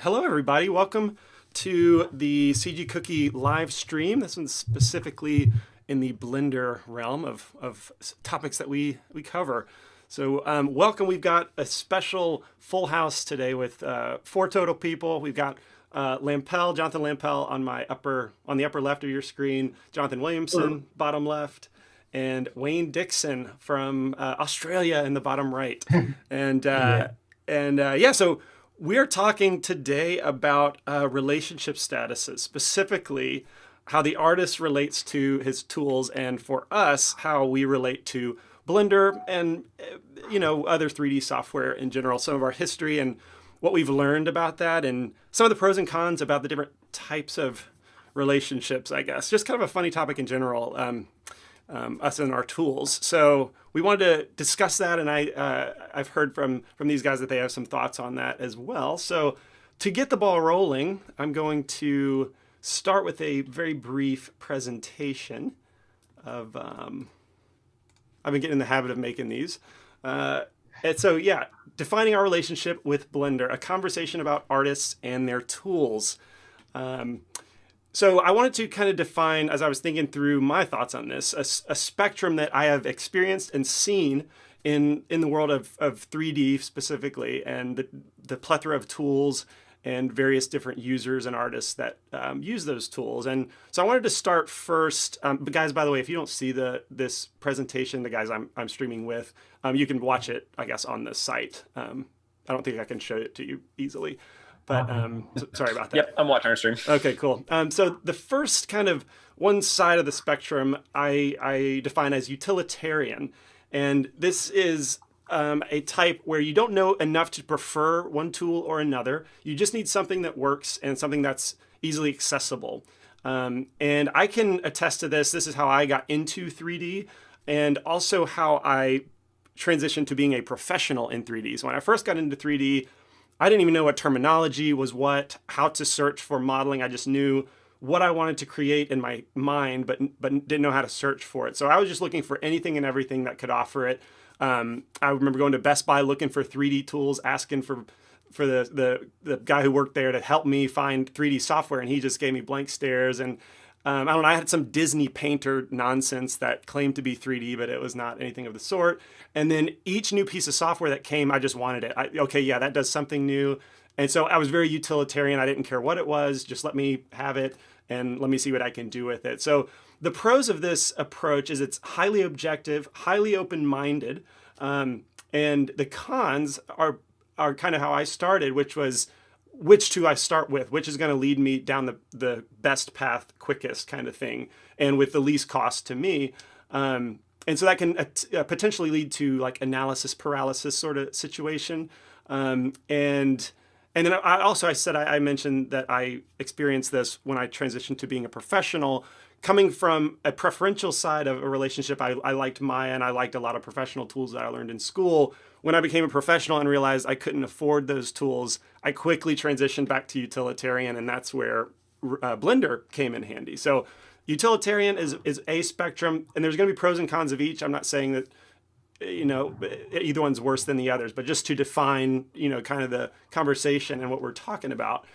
Hello, everybody. Welcome to the CGCookie live stream. This one's specifically in the Blender realm of topics that we cover. So welcome. We've got a special full house today with 4 total people. We've got Lampel, Jonathan Lampel on the upper left of your screen, Jonathan Williamson, bottom left, and Wayne Dixon from Australia in the bottom right. And so we're talking today about relationship statuses, specifically how the artist relates to his tools, and for us, how we relate to Blender and other 3D software in general, some of our history and what we've learned about that, and some of the pros and cons about the different types of relationships, I guess. Just kind of a funny topic in general, us and our tools. So we wanted to discuss that, and I've heard from these guys that they have some thoughts on that as well. So to get the ball rolling, I'm going to start with a very brief presentation of, I've been getting in the habit of making these. And so, yeah, defining our relationship with Blender, a conversation about artists and their tools. So I wanted to kind of define, as I was thinking through my thoughts on this, a spectrum that I have experienced and seen in the world of 3D specifically, and the plethora of tools and various different users and artists that use those tools. And so I wanted to start first. But guys, by the way, if you don't see this presentation, the guys I'm streaming with, you can watch it, I guess, on the site. I don't think I can show it to you easily. But sorry about that. Yep, I'm watching our stream. Okay, cool. So the first kind of one side of the spectrum I define as utilitarian. And this is a type where you don't know enough to prefer one tool or another. You just need something that works and something that's easily accessible. And I can attest to this. This is how I got into 3D, and also how I transitioned to being a professional in 3D. So when I first got into 3D, I didn't even know what terminology was what, how to search for modeling. I just knew what I wanted to create in my mind, but didn't know how to search for it. So I was just looking for anything and everything that could offer it. I remember going to Best Buy looking for 3D tools, asking for the guy who worked there to help me find 3D software, and he just gave me blank stares. And I don't know, I had some Disney painter nonsense that claimed to be 3D, but it was not anything of the sort. And then each new piece of software that came, I just wanted it. Okay, yeah, that does something new. And so I was very utilitarian. I didn't care what it was. Just let me have it and let me see what I can do with it. So the pros of this approach is it's highly objective, highly open-minded. And the cons are kind of how I started, which was which two I start with, which is going to lead me down the best path, quickest kind of thing, and with the least cost to me. And so that can potentially lead to like analysis paralysis sort of situation. And then I mentioned that I experienced this when I transitioned to being a professional. Coming from a preferential side of a relationship, I liked Maya, and I liked a lot of professional tools that I learned in school. When I became a professional and realized I couldn't afford those tools, I quickly transitioned back to utilitarian, and that's where Blender came in handy. So utilitarian is a spectrum, and there's going to be pros and cons of each. I'm not saying that either one's worse than the others, but just to define kind of the conversation and what we're talking about.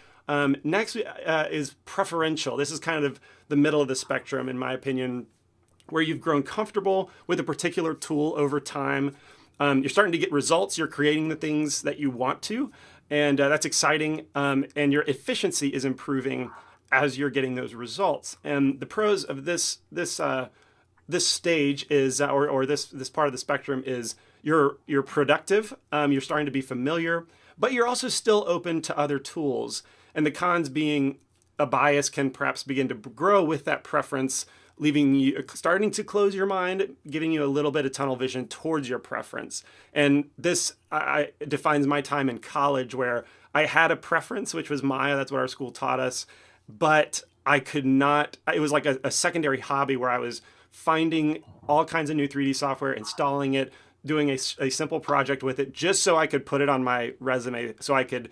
Next is preferential. This is kind of the middle of the spectrum, in my opinion, where you've grown comfortable with a particular tool over time. You're starting to get results. You're creating the things that you want to, and that's exciting. And your efficiency is improving as you're getting those results. And the pros of this stage is, or this part of the spectrum is, you're productive. You're starting to be familiar, but you're also still open to other tools. And the cons being a bias can perhaps begin to grow with that preference, leaving you starting to close your mind, giving you a little bit of tunnel vision towards your preference. And this defines my time in college, where I had a preference, which was Maya. That's what our school taught us. But I could not, it was like a secondary hobby where I was finding all kinds of new 3D software, installing it, doing a simple project with it, just so I could put it on my resume, so I could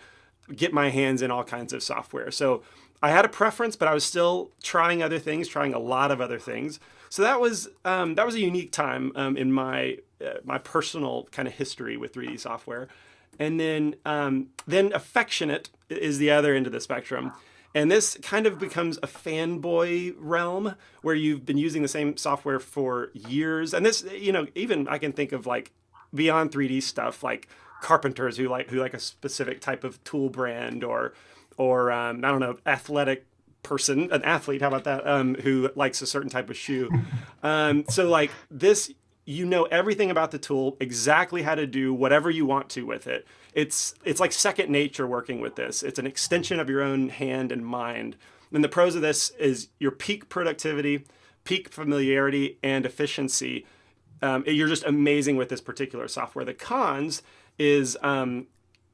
get my hands in all kinds of software. So I had a preference, but I was still trying other things, trying a lot of other things. So that was a unique time in my personal kind of history with 3D software. And then affectionate is the other end of the spectrum. And this kind of becomes a fanboy realm where you've been using the same software for years. And this, even I can think of like beyond 3D stuff, like carpenters who like a specific type of tool brand, or I don't know, athletic person, an athlete, how about that, who likes a certain type of shoe. So like this, everything about the tool, exactly how to do whatever you want to with it. It's like second nature working with this. It's an extension of your own hand and mind. And the pros of this is your peak productivity, peak familiarity, and efficiency. You're just amazing with this particular software. The cons is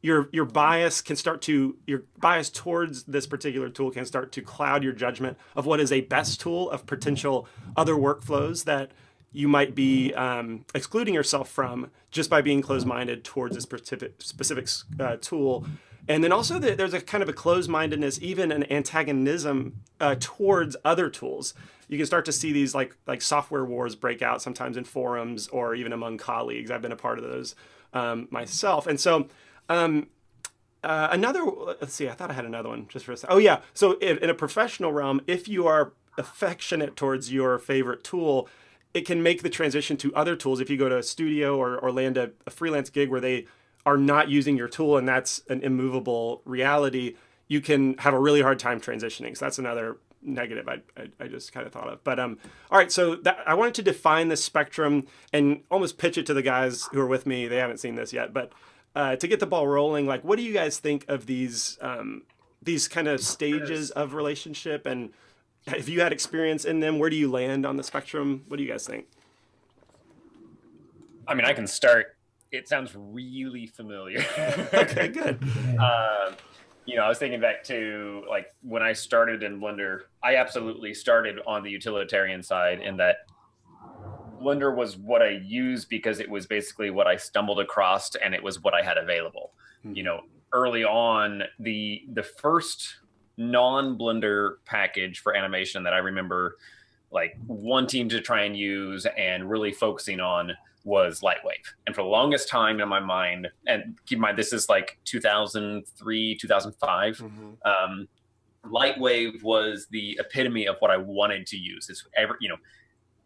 your bias towards this particular tool can start to cloud your judgment of what is a best tool of potential other workflows that you might be excluding yourself from just by being closed-minded towards this specific tool. And then also there's a kind of a closed-mindedness, even an antagonism towards other tools. You can start to see these like software wars break out sometimes in forums or even among colleagues. I've been a part of those myself. And so let's see, I thought I had another one just for a second. Oh yeah, so in a professional realm, if you are affectionate towards your favorite tool, it can make the transition to other tools. If you go to a studio or land a freelance gig where they are not using your tool and that's an immovable reality, you can have a really hard time transitioning. So that's another negative I just kind of thought of. But all right, so I wanted to define this spectrum and almost pitch it to the guys who are with me. They haven't seen this yet, but to get the ball rolling, like, what do you guys think of these kind of stages of relationship? And if you had experience in them, where do you land on the spectrum? What do you guys think? I mean, I can start. It sounds really familiar. Okay, good. I was thinking back to like when I started in Blender, I absolutely started on the utilitarian side in that Blender was what I used because it was basically what I stumbled across and it was what I had available. Mm-hmm. Early on, the first non-Blender package for animation that I remember like wanting to try and use and really focusing on was Lightwave. And for the longest time in my mind, and keep in mind, this is like 2003, 2005, Lightwave was the epitome of what I wanted to use. It's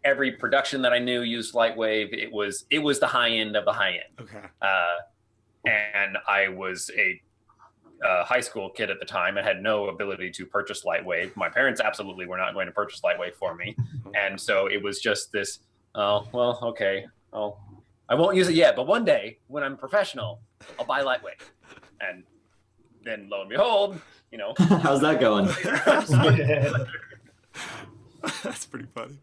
every production that I knew used Lightwave. It was the high end of the high end. Okay. And I was a high school kid at the time and had no ability to purchase Lightwave. My parents absolutely were not going to purchase Lightwave for me. And so it was just this, oh, well, okay. Oh, I won't use it yet, but one day when I'm professional, I'll buy Lightwave. And then lo and behold, How's that going? That's pretty funny.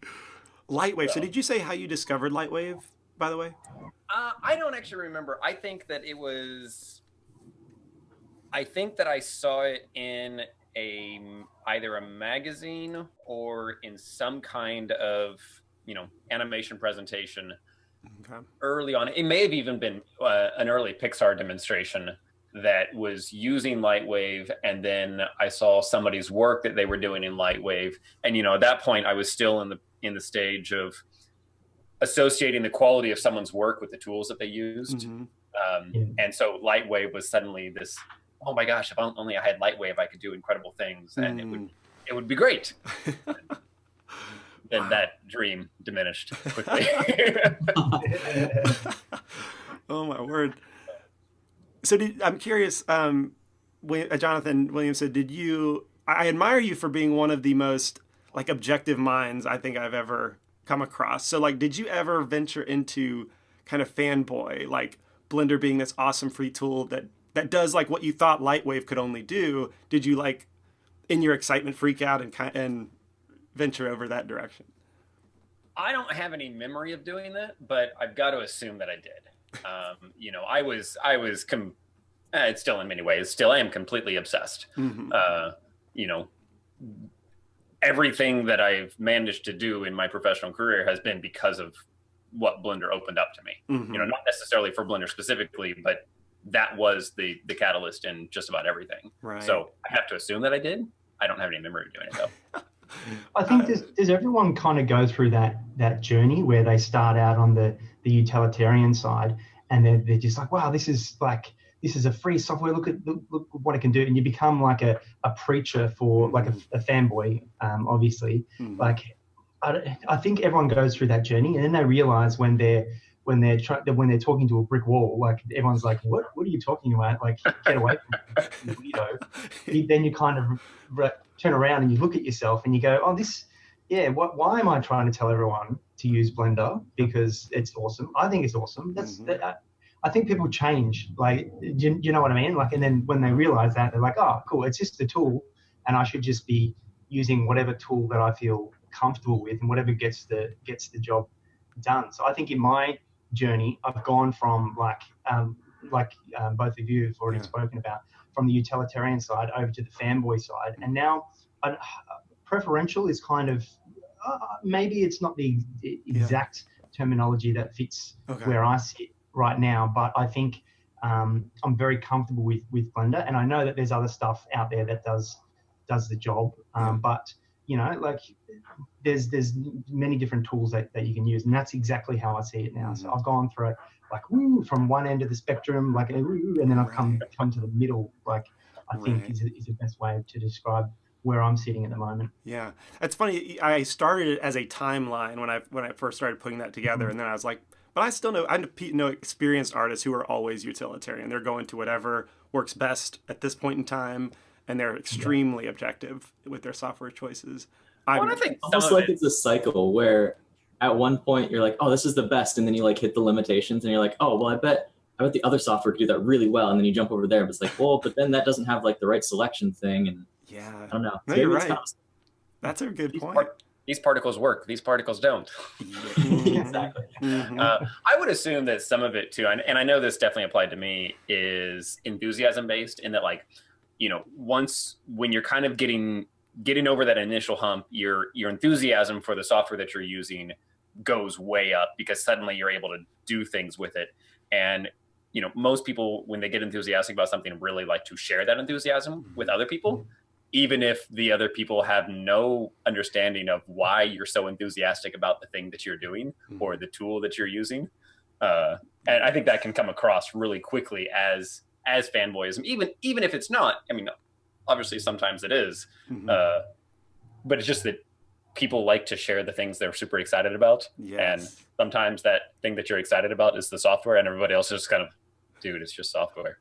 Lightwave. So did you say how you discovered Lightwave, by the way? I don't actually remember. I think that I saw it in either a magazine or in some kind of, animation presentation early on. It may have even been an early Pixar demonstration that was using Lightwave, and then I saw somebody's work that they were doing in Lightwave, and at that point I was still in the stage of associating the quality of someone's work with the tools that they used. And so Lightwave was suddenly this, oh my gosh, if only I had Lightwave, I could do incredible things, and it would be great. Then that dream diminished quickly. Oh my word. So I'm curious, Jonathan Williamson, I admire you for being one of the most like objective minds I think I've ever come across. So like, did you ever venture into kind of fanboy, like Blender being this awesome free tool that does like what you thought Lightwave could only do? Did you like in your excitement freak out and venture over that direction? I don't have any memory of doing that, but I've got to assume that I did. It's still in many ways, I am completely obsessed. Everything that I've managed to do in my professional career has been because of what Blender opened up to me. Not necessarily for Blender specifically, but that was the catalyst in just about everything. Right. So I have to assume that I did. I don't have any memory of doing it though. I think does everyone kind of go through that journey where they start out on the utilitarian side and they're just like, wow, this is like this is a free software. Look what it can do. And you become like a preacher for like a fanboy, obviously. Like, I think everyone goes through that journey, and then they realize when they're talking to a brick wall, like everyone's like, what are you talking about? Like, get away from me, you weirdo. Then you kind of turn around and you look at yourself and you go, oh, why am I trying to tell everyone to use Blender? Because it's awesome. I think it's awesome. I think people change. Like, you know what I mean? Like, and then when they realize that, they're like, oh, cool, it's just a tool, and I should just be using whatever tool that I feel comfortable with and whatever gets the job done. So I think in my journey, I've gone from both of you have already spoken about, from the utilitarian side over to the fanboy side, and now preferential is kind of maybe it's not the exact terminology that fits where I sit right now, but I think I'm very comfortable with Blender, and I know that there's other stuff out there that does the job, but like there's many different tools that you can use, and that's exactly how I see it now. So I've gone through it like from one end of the spectrum, like and then I've come to the middle, like I think is the best way to describe where I'm sitting at the moment. Yeah, it's funny. I started it as a timeline when I first started putting that together, and then I was like, but I know experienced artists who are always utilitarian. They're going to whatever works best at this point in time, and they're extremely objective with their software choices. I think almost like it's a cycle where at one point you're like, oh, this is the best, and then you like hit the limitations, and you're like, oh, well, I bet the other software could do that really well, and then you jump over there, but it's like, well, but then that doesn't have like the right selection thing, and I don't know. No, you're right. That's a good point. These particles work. These particles don't. Exactly. I would assume that some of it too, and I know this definitely applied to me, is enthusiasm based, in that, like, once when you're kind of getting over that initial hump, your enthusiasm for the software that you're using goes way up, because suddenly you're able to do things with it. And most people, when they get enthusiastic about something, really like to share that enthusiasm with other people, even if the other people have no understanding of why you're so enthusiastic about the thing that you're doing or the tool that you're using. And I think that can come across really quickly as fanboyism, even if it's not. I mean, obviously sometimes it is, but it's just that people like to share the things they're super excited about. And sometimes that thing that you're excited about is the software, and everybody else is just kind of, dude, it's just software.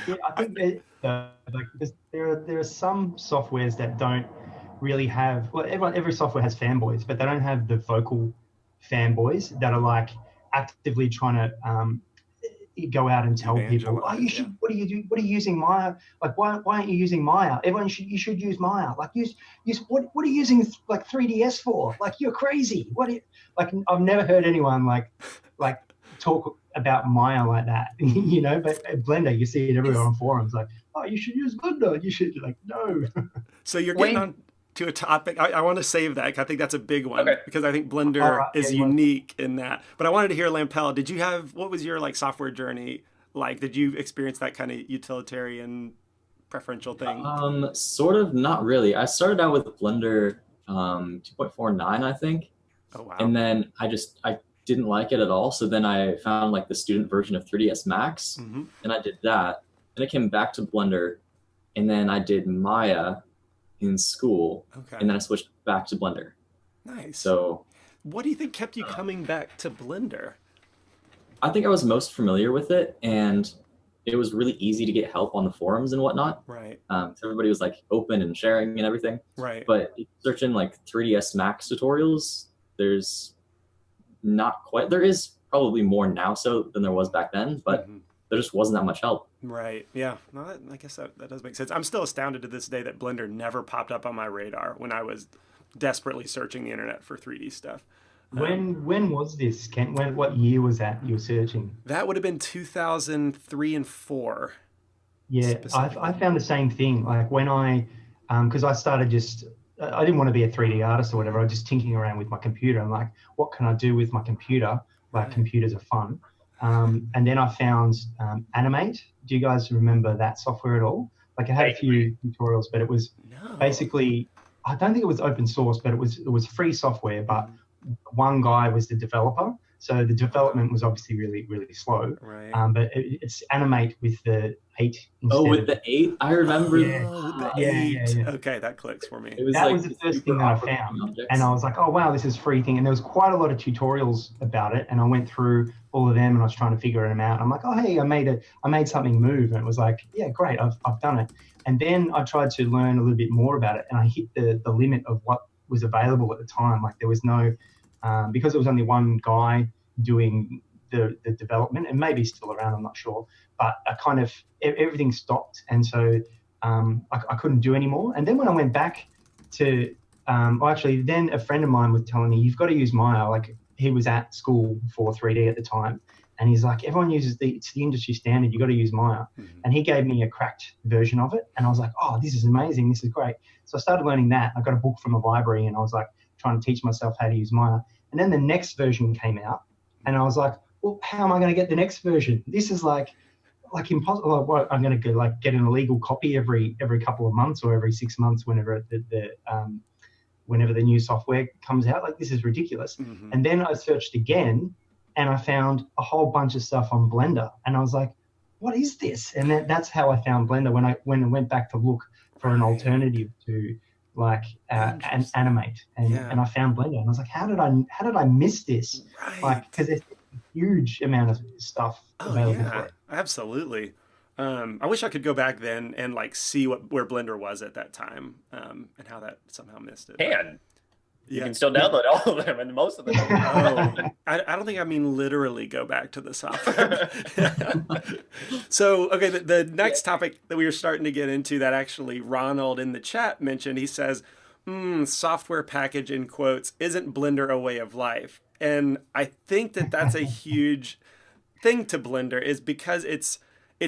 Yeah, I think there are some softwares that don't really have. Well, every software has fanboys, but they don't have the vocal fanboys that are like actively trying to go out and tell people, oh, you should. What are you using Maya? Like, why aren't you using Maya? You should use Maya. Like, use what are you using like 3DS for? Like, you're crazy. Like, I've never heard anyone like talk about Maya like that, but at Blender, you see it everywhere on forums, like, oh, you should use Blender. You should, like, no. So you're getting on to a topic. I want to save that. I think that's a big one, because I think Blender is unique in that. But I wanted to hear, Lampel, what was your like software journey like? Did you experience that kind of utilitarian preferential thing? Sort of, not really. I started out with Blender 2.49, I think. Oh, wow. And then I didn't like it at all. So then I found like the student version of 3ds Max, and I did that. And I came back to Blender, and then I did Maya in school, and then I switched back to Blender. Nice. So what do you think kept you coming back to Blender? I think I was most familiar with it, and it was really easy to get help on the forums and whatnot. Right. So everybody was like open and sharing and everything. Right. But searching like 3ds Max tutorials, there's not quite. There is probably more now than there was back then, but there just wasn't that much help. Right. Yeah. No, I guess that does make sense. I'm still astounded to this day that Blender never popped up on my radar when I was desperately searching the internet for 3D stuff. When was this, Kent? What year was that you were searching? That would have been 2003 and 4. Yeah, I found the same thing. Like when because I started I didn't want to be a 3D artist or whatever. I was just tinkering around with my computer. I'm like, what can I do with my computer? Like, computers are fun. And then I found Animate. Do you guys remember that software at all? Like, I had a few tutorials, but it was basically, I don't think it was open source, but it was free software, but one guy was the developer. So the development was obviously really, really slow. Right. But it's animate with the 8 instead Oh, with of the 8, I remember. The yeah, 8. yeah, yeah. Okay, that clicks for me. It was That like was the first super thing that I awkward found, objects. and I was like, oh wow, this is free thing. And there was quite a lot of tutorials about it, and I went through all of them and I was trying to figure them out. I'm like, oh hey, I made something move, and it was like, yeah, great, I've done it. And then I tried to learn a little bit more about it, and I hit the limit of what was available at the time. Like there was no, because it was only one guy doing the development, and maybe still around, I'm not sure, but I kind of, everything stopped, and so I couldn't do anymore. And then when I went back to, actually then a friend of mine was telling me, you've got to use Maya. Like he was at school for 3D at the time, and he's like, everyone uses it's the industry standard, you got to use Maya. And he gave me a cracked version of it, and I was like, oh, this is amazing, this is great. So I started learning that. I got a book from a library, and I was like trying to teach myself how to use Maya. And then the next version came out, and I was like, well, how am I going to get the next version? This is like impossible. Like, what, I'm going to go get an illegal copy every couple of months or every 6 months whenever whenever the new software comes out. Like, this is ridiculous. And then I searched again, and I found a whole bunch of stuff on Blender, and I was like, what is this? And that's how I found Blender when I went back to look for an alternative to like animate, and I found Blender, and I was like, how did I miss this? Like, because there's a huge amount of stuff available for it. Absolutely. I wish I could go back then and like see where Blender was at that time, and how that somehow missed it. You can still download all of them, and most of them. I don't think I mean literally go back to the software. So, okay, the next topic that we were starting to get into that actually Ronald in the chat mentioned, he says, software package in quotes, isn't Blender a way of life? And I think that's a huge thing to Blender, is because it's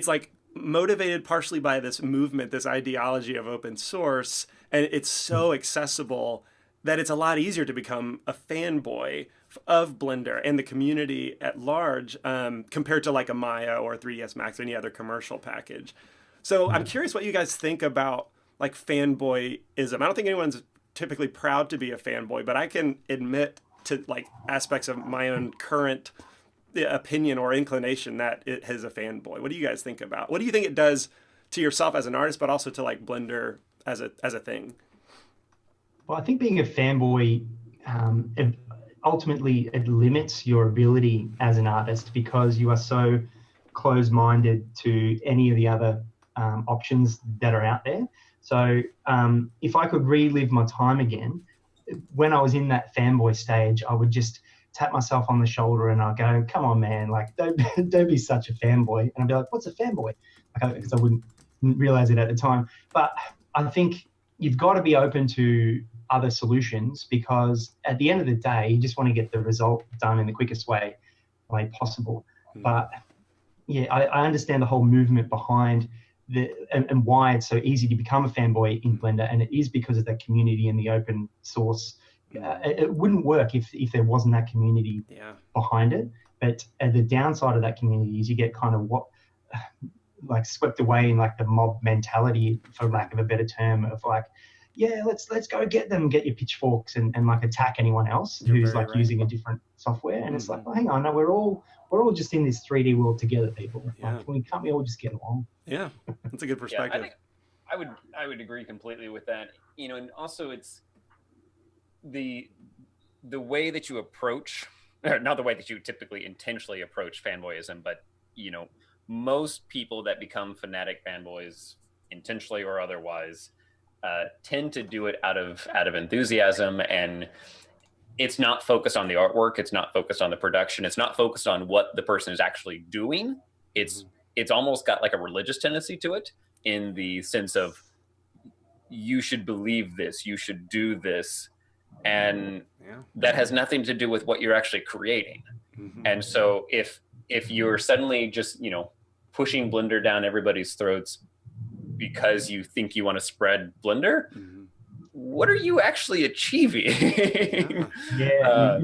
like motivated partially by this movement, this ideology of open source, and it's so accessible that it's a lot easier to become a fanboy of Blender and the community at large, compared to like a Maya or a 3ds Max or any other commercial package. So I'm curious what you guys think about like fanboyism. I don't think anyone's typically proud to be a fanboy, but I can admit to like aspects of my own current opinion or inclination that it is a fanboy. What do you guys think about? What do you think it does to yourself as an artist, but also to like Blender as a thing? Well, I think being a fanboy, ultimately it limits your ability as an artist, because you are so closed-minded to any of the other options that are out there. So if I could relive my time again, when I was in that fanboy stage, I would just tap myself on the shoulder and I'll go, come on, man, like don't be such a fanboy. And I'd be like, what's a fanboy? Because I wouldn't realize it at the time. But I think you've got to be open to other solutions, because at the end of the day, you just want to get the result done in the quickest way possible. But yeah, I understand the whole movement behind and why it's so easy to become a fanboy in Blender, and it is because of that community and the open source. It wouldn't work if there wasn't that community behind it. But the downside of that community is you get kind of like swept away in like the mob mentality, for lack of a better term, of like, yeah, let's go get your pitchforks and like attack anyone else who's like using a different software. And it's like, well, hang on, no, we're all just in this 3D world together, people. Like, can't we all just get along? Yeah, that's a good perspective. I think I would agree completely with that. You know, and also it's the way that you approach, or not the way that you typically intentionally approach fanboyism, but you know, most people that become fanatic fanboys, intentionally or otherwise, tend to do it out of enthusiasm, and it's not focused on the artwork, it's not focused on the production, it's not focused on what the person is actually doing. It's almost got like a religious tendency to it, in the sense of you should believe this, you should do this, and that has nothing to do with what you're actually creating. And so if you're suddenly just, you know, pushing Blender down everybody's throats because you think you want to spread Blender, what are you actually achieving? You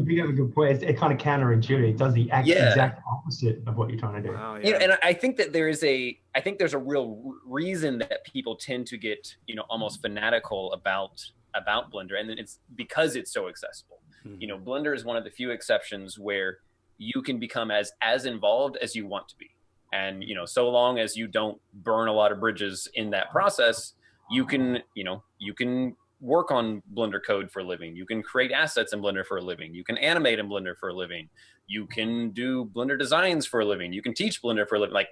bring up a good point. It's kind of counterintuitive. It does the exact opposite of what you're trying to do. Wow, you know, and I think that there's a real reason that people tend to get, you know, almost fanatical about Blender, and it's because it's so accessible. You know, Blender is one of the few exceptions where you can become as involved as you want to be. And, you know, so long as you don't burn a lot of bridges in that process, you can, you know, you can work on Blender code for a living. You can create assets in Blender for a living. You can animate in Blender for a living. You can do Blender designs for a living. You can teach Blender for a living. Like,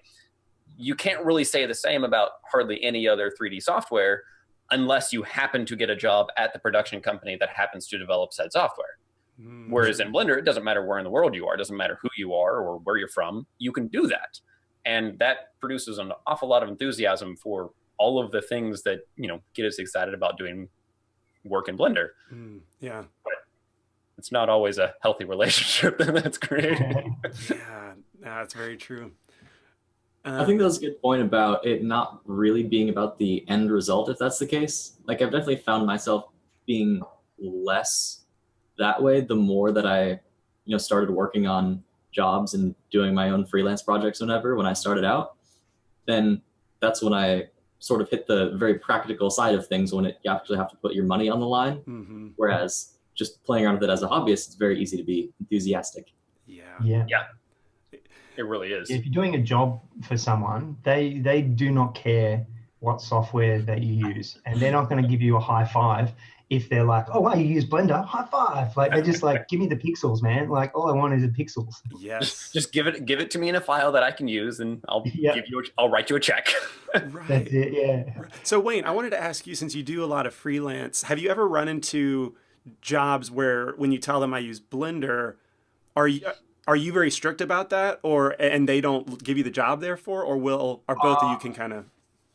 you can't really say the same about hardly any other 3D software unless you happen to get a job at the production company that happens to develop said software. Whereas in Blender, it doesn't matter where in the world you are. It doesn't matter who you are or where you're from. You can do that. And that produces an awful lot of enthusiasm for all of the things that, you know, get us excited about doing work in Blender. Yeah. But it's not always a healthy relationship that's created. Yeah, that's very true. I think that's a good point about it not really being about the end result, if that's the case. Like, I've definitely found myself being less that way the more that I, you know, started working on jobs and doing my own freelance projects when I started out. Then that's when I sort of hit the very practical side of things, when you actually have to put your money on the line. Whereas just playing around with it as a hobbyist, it's very easy to be enthusiastic. Yeah. It really is. If you're doing a job for someone, they do not care what software that you use, and they're not going to give you a high five if they're like, "Oh, wow, you use Blender, high five!" Like, they're just like, "Give me the pixels, man! Like, all I want is the pixels." Yes. Just give it to me in a file that I can use, and I'll write you a check. Right. That's it. Yeah. So Wayne, I wanted to ask you, since you do a lot of freelance, have you ever run into jobs where when you tell them I use Blender, are you very strict about that, and they don't give you the job therefore, or are both of you can kind of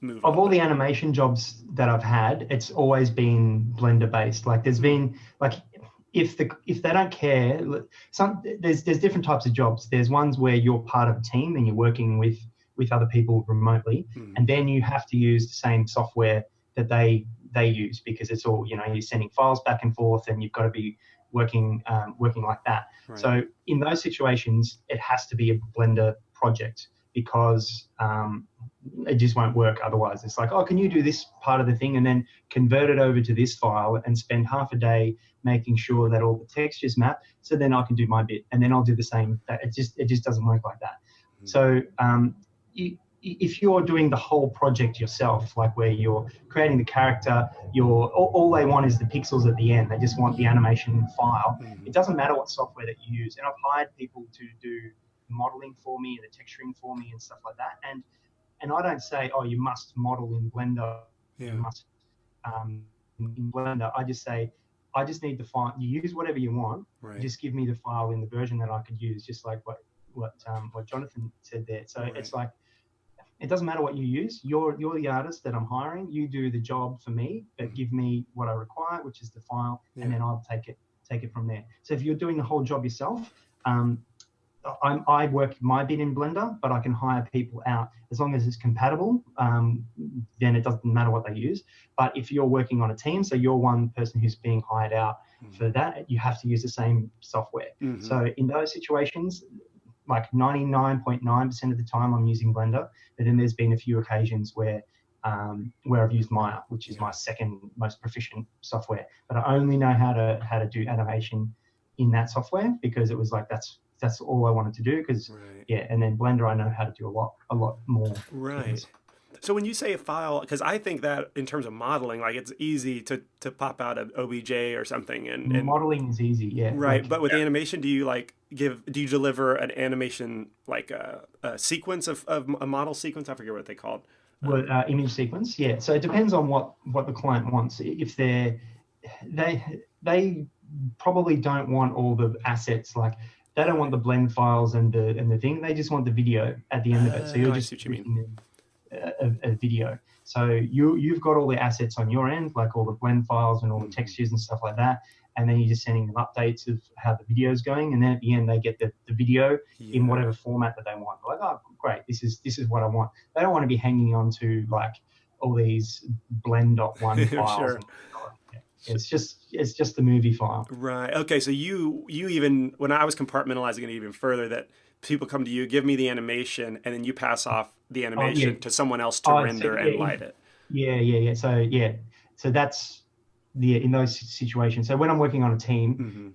move? Of all the animation jobs that I've had, it's always been Blender based. Like, there's been, like, if they don't care, there's different types of jobs. There's ones where you're part of a team and you're working with other people remotely, and then you have to use the same software that they use, because it's all, you know, you're sending files back and forth, and you've got to be working like that. Right. So in those situations, it has to be a Blender project, because it just won't work otherwise. It's like, oh, can you do this part of the thing and then convert it over to this file and spend half a day making sure that all the textures map, so then I can do my bit and then I'll do the same. It just doesn't work like that. So if you're doing the whole project yourself, like where you're creating the character, all they want is the pixels at the end. They just want the animation file. It doesn't matter what software that you use. And I've hired people to do modeling for me and the texturing for me and stuff like that. And I don't say, oh, you must model in Blender. You must in Blender. I just say, I just need the file. You use whatever you want. Right. Just give me the file in the version that I could use, just like what Jonathan said there. So it's like, it doesn't matter what you use. You're the artist that I'm hiring. You do the job for me, but give me what I require, which is the file, and then I'll take it from there. So if you're doing the whole job yourself, I work my bit in Blender, but I can hire people out as long as it's compatible. Then it doesn't matter what they use. But if you're working on a team, so you're one person who's being hired out for that, you have to use the same software. So in those situations, like 99.9% of the time I'm using Blender, but then there's been a few occasions where I've used Maya, which is my second most proficient software. But I only know how to do animation in that software, because it was like that's all I wanted to do. Because and then Blender I know how to do a lot more. Right. Things. So when you say a file, because I think that in terms of modeling, like it's easy to pop out an OBJ or something, and modeling is easy, right. Like, but with animation, do you deliver an animation, like a sequence of a model sequence? I forget what they called. Well, image sequence, yeah. So it depends on what the client wants. If they probably don't want all the assets, like they don't want the blend files and the thing. They just want the video at the end of it. So you're just a video. So you've got all the assets on your end, like all the blend files and all the textures and stuff like that, and then you're just sending them updates of how the video is going, and then at the end they get the video in whatever format that they want. They're like, oh, great, this is what I want. They don't want to be hanging on to like all these blend.1 files. Sure. It's just the movie file. Right. Okay. So you even, when I was compartmentalizing it even further, that people come to you, give me the animation, and then you pass off the animation to someone else to render and light it. Yeah. So that's in those situations. So when I'm working on a team,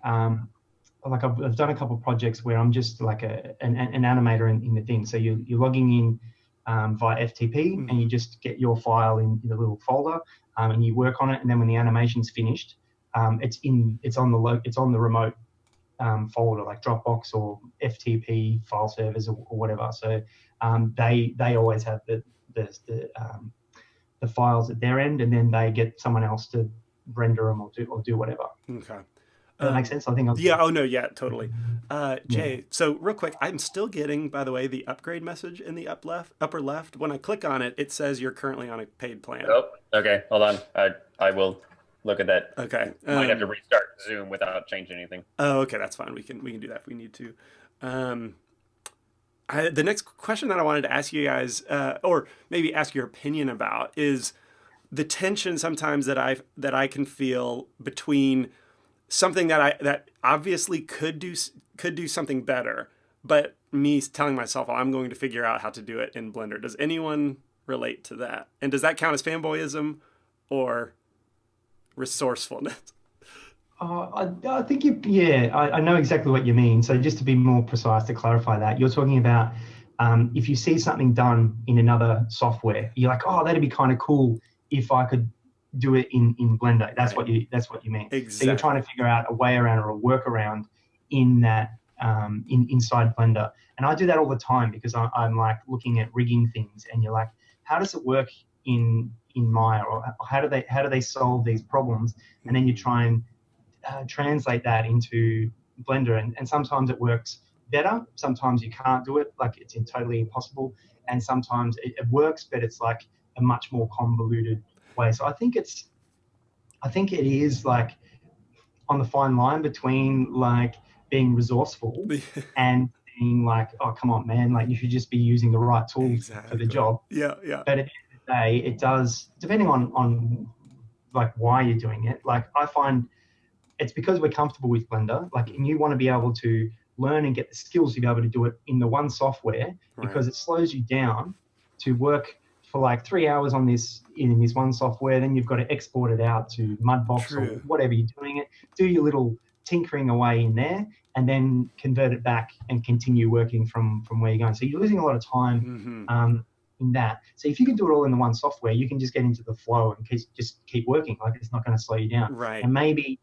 I've done a couple of projects where I'm just like an animator in the thing. So you're logging in via FTP, and you just get your file in a little folder, and you work on it. And then when the animation's finished, it's on the remote folder, like Dropbox or FTP file servers or whatever. So they always have the files at their end, and then they get someone else to render them or do whatever. Okay. Does that make sense? I think. Yeah. Oh no. Yeah. Totally. Jay. So real quick, I'm still getting, by the way, the upgrade message in the upper left. When I click on it, it says you're currently on a paid plan. Oh. Okay. Hold on. I will look at that. Okay. Might have to restart Zoom without changing anything. Oh, okay. That's fine. We can do that if we need to. The next question that I wanted to ask you guys, or maybe ask your opinion about, is the tension sometimes that I can feel between something that obviously could do something better, but me telling myself, oh, I'm going to figure out how to do it in Blender. Does anyone relate to that? And does that count as fanboyism or resourcefulness? I think I know exactly what you mean. So just to be more precise, to clarify that, you're talking about if you see something done in another software, you're like, oh, that'd be kind of cool if I could do it in Blender. That's what you mean. Exactly. So you're trying to figure out a way around or a workaround in that inside Blender. And I do that all the time because I'm like looking at rigging things, and you're like, how does it work in Maya, or how do they solve these problems? And then you try and translate that into Blender, and sometimes it works better, sometimes you can't do it, like it's totally impossible, and sometimes it works, but it's like a much more convoluted way. So I think it is like on the fine line between like being resourceful and being like, oh come on man, like you should just be using the right tools for the job. Yeah. But at the end of the day, it does, depending on like why you're doing it. Like I find it's because we're comfortable with Blender, like, and you want to be able to learn and get the skills to be able to do it in the one software, because it slows you down to work for like 3 hours in this one software. Then you've got to export it out to Mudbox or whatever you're doing it, do your little tinkering away in there, and then convert it back and continue working from where you're going. So you're losing a lot of time in that. So if you can do it all in the one software, you can just get into the flow and just keep working. Like it's not going to slow you down. Right. And maybe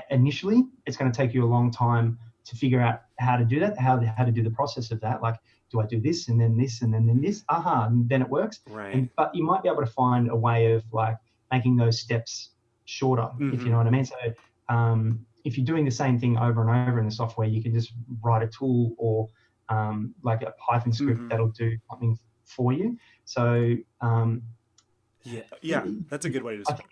initially it's going to take you a long time to figure out how to do that, how to do the process of that. Like, do I do this and then this and then this? And then it works. Right. But you might be able to find a way of like making those steps shorter, if you know what I mean. So if you're doing the same thing over and over in the software, you can just write a tool or like a Python script that'll do something for you. So yeah, that's a good way to describe it.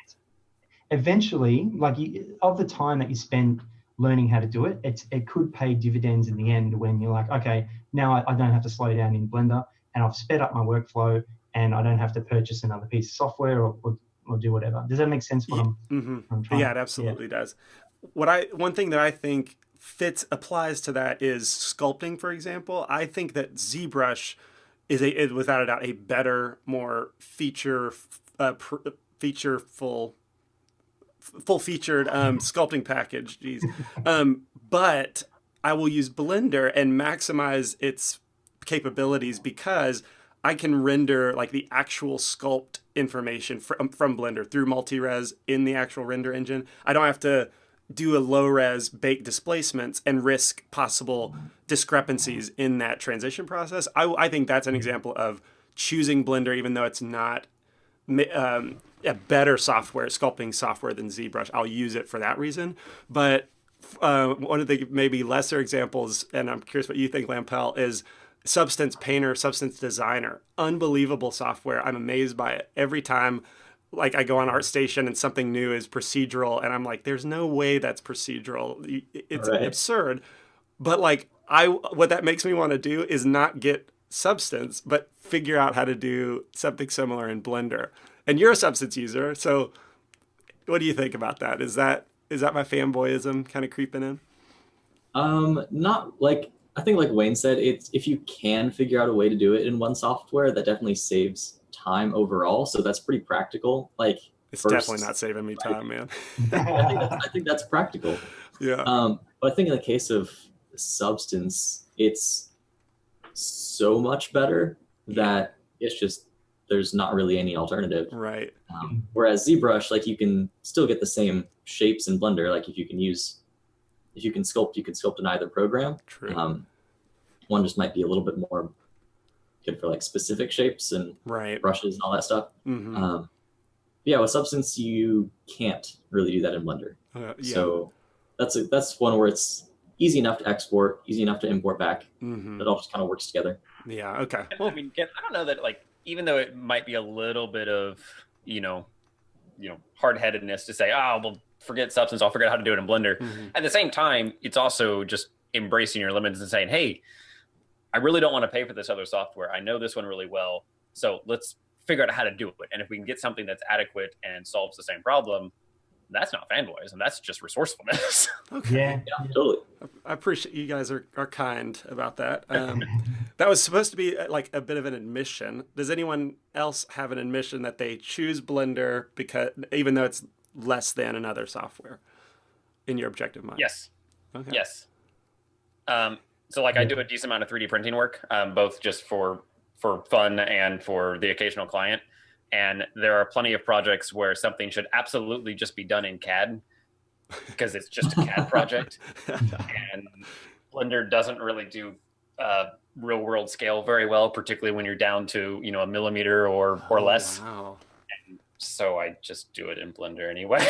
Eventually, like of the time that you spend learning how to do it, it could pay dividends in the end when you're like, okay, now I don't have to slow down in Blender, and I've sped up my workflow, and I don't have to purchase another piece of software or do whatever. Does that make sense? What I'm trying? Yeah, it absolutely does. One thing that I think applies to that is sculpting, for example. I think that ZBrush is without a doubt a better, more full-featured sculpting package. But I will use Blender and maximize its capabilities because I can render like the actual sculpt information from Blender through multi-res in the actual render engine. I don't have to do a low-res bake displacements and risk possible discrepancies in that transition process. I think that's an example of choosing Blender, even though it's not a better sculpting software than ZBrush. I'll use it for that reason. But one of the maybe lesser examples, and I'm curious what you think, Lampel, is Substance Painter, Substance Designer. Unbelievable software. I'm amazed by it every time. Like I go on ArtStation and something new is procedural, and I'm like, there's no way that's procedural. It's absurd. But like what that makes me want to do is not get Substance, but figure out how to do something similar in Blender. And you're a Substance user, so what do you think about that? Is that my fanboyism kind of creeping in? Not like, I think like Wayne said, it's if you can figure out a way to do it in one software, that definitely saves time overall. So that's pretty practical. Like It's first. definitely not saving me time, man. I think that's practical. Yeah. But I think in the case of Substance, it's so much better that it's just there's not really any alternative. Right. Whereas ZBrush, like you can still get the same shapes in Blender. Like if you can sculpt, you can sculpt in either program. True. One just might be a little bit more good for like specific shapes and brushes and all that stuff. Yeah, with Substance, you can't really do that in Blender. So that's one where it's easy enough to export, easy enough to import back. It all just kind of works together. Yeah. Okay. Well, I mean, I don't know that, like, even though it might be a little bit of, hard-headedness to say, oh, well, forget Substance, I'll figure out how to do it in Blender. At the same time, it's also just embracing your limits and saying, hey, I really don't want to pay for this other software. I know this one really well, so let's figure out how to do it. And if we can get something that's adequate and solves the same problem, that's not fanboyism. That's just resourcefulness. Okay. Yeah, totally. I appreciate you guys are kind about that. That was supposed to be like a bit of an admission. Does anyone else have an admission that they choose Blender because even though it's less than another software in your objective mind? Yes. Okay. Yes. So like I do a decent amount of 3D printing work, both just for fun and for the occasional client. And there are plenty of projects where something should absolutely just be done in CAD because it's just a CAD project. And Blender doesn't really do real world scale very well, particularly when you're down to, a millimeter or less. Wow. And so I just do it in Blender anyway.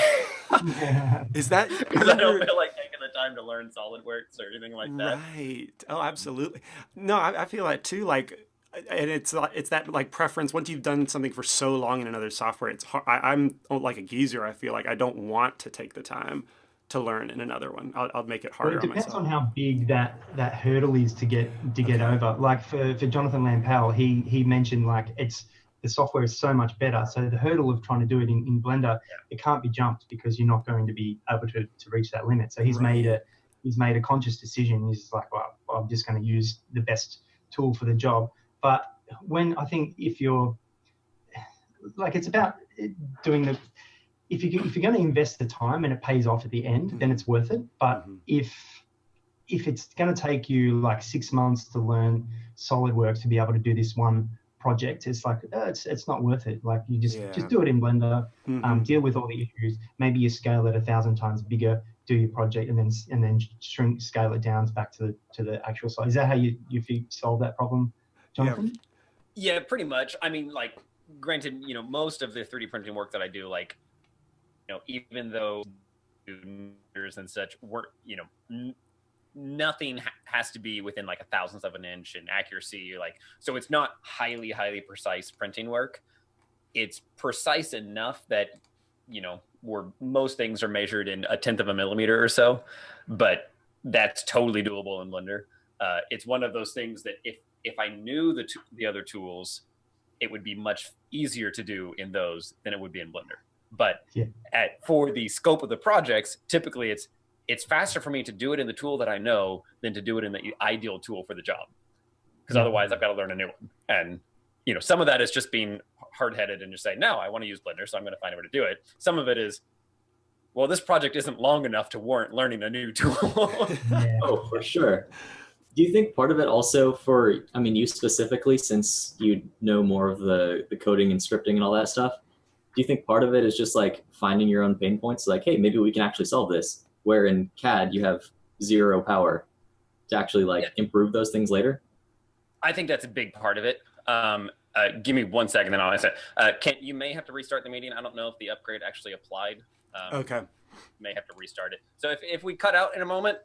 Is that because I don't feel like taking the time to learn SolidWorks or anything like that. Right. Oh, absolutely. No, I feel that too. Like, and it's that like preference. Once you've done something for so long in another software, it's hard. I'm like a geezer. I feel like I don't want to take the time to learn in another one. I'll make it harder on myself. It depends on how big that hurdle is to get over. Like for Jonathan Lampel, he mentioned like the software is so much better. So the hurdle of trying to do it in Blender, it can't be jumped because you're not going to be able to reach that limit. So he's made a conscious decision. He's like, well, I'm just going to use the best tool for the job. But I think if you're like, it's about doing if you're going to invest the time and it pays off at the end, then it's worth it. But if it's going to take you like 6 months to learn SolidWorks to be able to do this one project, it's like it's not worth it. Like you just do it in Blender, deal with all the issues. Maybe you scale it 1,000 times bigger, do your project, and then scale it down back to the actual size. Is that how you solve that problem, Jonathan? Yeah, pretty much. I mean, like, granted, most of the 3D printing work that I do, like, even though and such work, nothing has to be within like 1,000th of an inch in accuracy. Like, so it's not highly precise printing work. It's precise enough that, where most things are measured in 1/10 of a millimeter or so, but that's totally doable in Blender. It's one of those things that if I knew the other tools, it would be much easier to do in those than it would be in Blender. But for the scope of the projects, typically it's faster for me to do it in the tool that I know than to do it in the ideal tool for the job. Because otherwise I've got to learn a new one. And, some of that is just being hard-headed and just saying, no, I want to use Blender, so I'm going to find a way to do it. Some of it is, well, this project isn't long enough to warrant learning a new tool. Oh, for sure. Do you think part of it also you specifically, since you know more of the coding and scripting and all that stuff, do you think part of it is just like finding your own pain points? Like, hey, maybe we can actually solve this. Where in CAD, you have zero power to actually improve those things later? I think that's a big part of it. Give me 1 second, then I'll answer. You may have to restart the meeting. I don't know if the upgrade actually applied. Okay. May have to restart it. So if we cut out in a moment,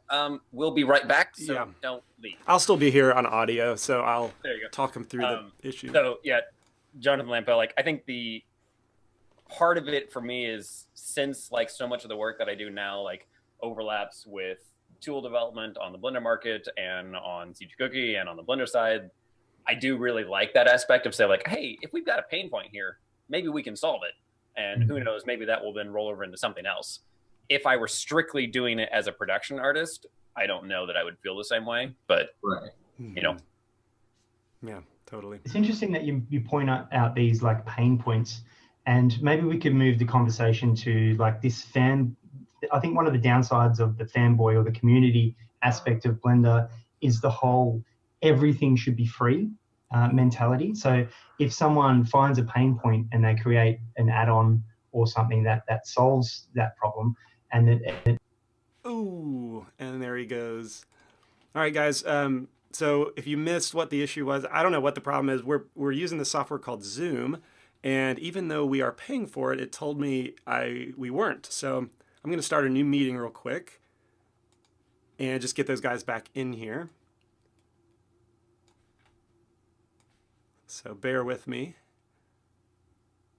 we'll be right back. So don't leave. I'll still be here on audio, so I'll talk him through the issue. So Jonathan Lampel, I think the part of it for me is, since so much of the work that I do now overlaps with tool development on the Blender market and on CGCookie and on the Blender side, I do really like that aspect of say hey, if we've got a pain point here, maybe we can solve it. And who knows, maybe that will then roll over into something else. If I were strictly doing it as a production artist, I don't know that I would feel the same way, but Yeah, totally. It's interesting that you point out these pain points. And maybe we could move the conversation to like this I think one of the downsides of the fanboy or the community aspect of Blender is the whole everything should be free mentality. So if someone finds a pain point and they create an add-on or something that solves that problem, and then ooh, and there he goes. All right, guys. So if you missed what the issue was, I don't know what the problem is. We're using the software called Zoom, and even though we are paying for it, it told me we weren't. So I'm going to start a new meeting real quick and just get those guys back in here. So bear with me.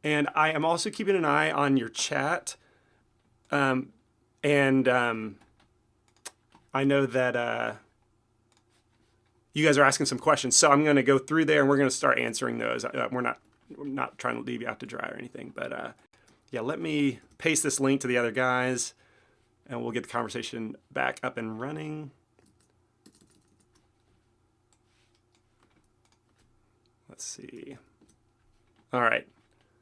And I am also keeping an eye on your chat. I know that you guys are asking some questions, so I'm going to go through there and we're going to start answering those. We're not trying to leave you out to dry or anything, but yeah, let me paste this link to the other guys and we'll get the conversation back up and running. Let's see. All right.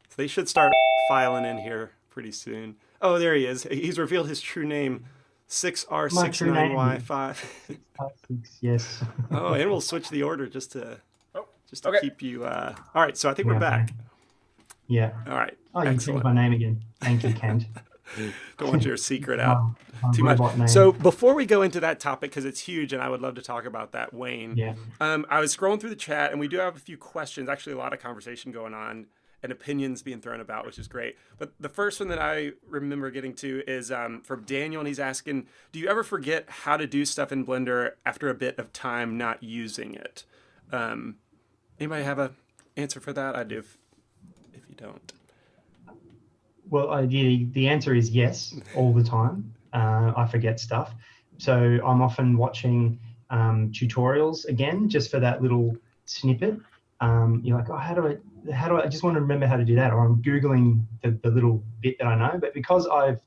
So they should start filing in here pretty soon. Oh, there he is. He's revealed his true name, 6R69Y5. Yes. Oh, and we'll switch the order just to okay. keep you. All right, so I think we're back. Yeah. All right. Oh, you changed my name again. Thank you, Kent. Don't want your secret out too much. So before we go into that topic, because it's huge and I would love to talk about that, Wayne, I was scrolling through the chat and we do have a few questions, actually a lot of conversation going on and opinions being thrown about, which is great. But the first one that I remember getting to is from Daniel, and he's asking, do you ever forget how to do stuff in Blender after a bit of time not using it? Anybody have an answer for that? I do, if you don't. Well, the answer is yes, all the time. I forget stuff. So I'm often watching tutorials again, just for that little snippet. You're like, oh, how do I just want to remember how to do that? Or I'm Googling the little bit that I know. But because I've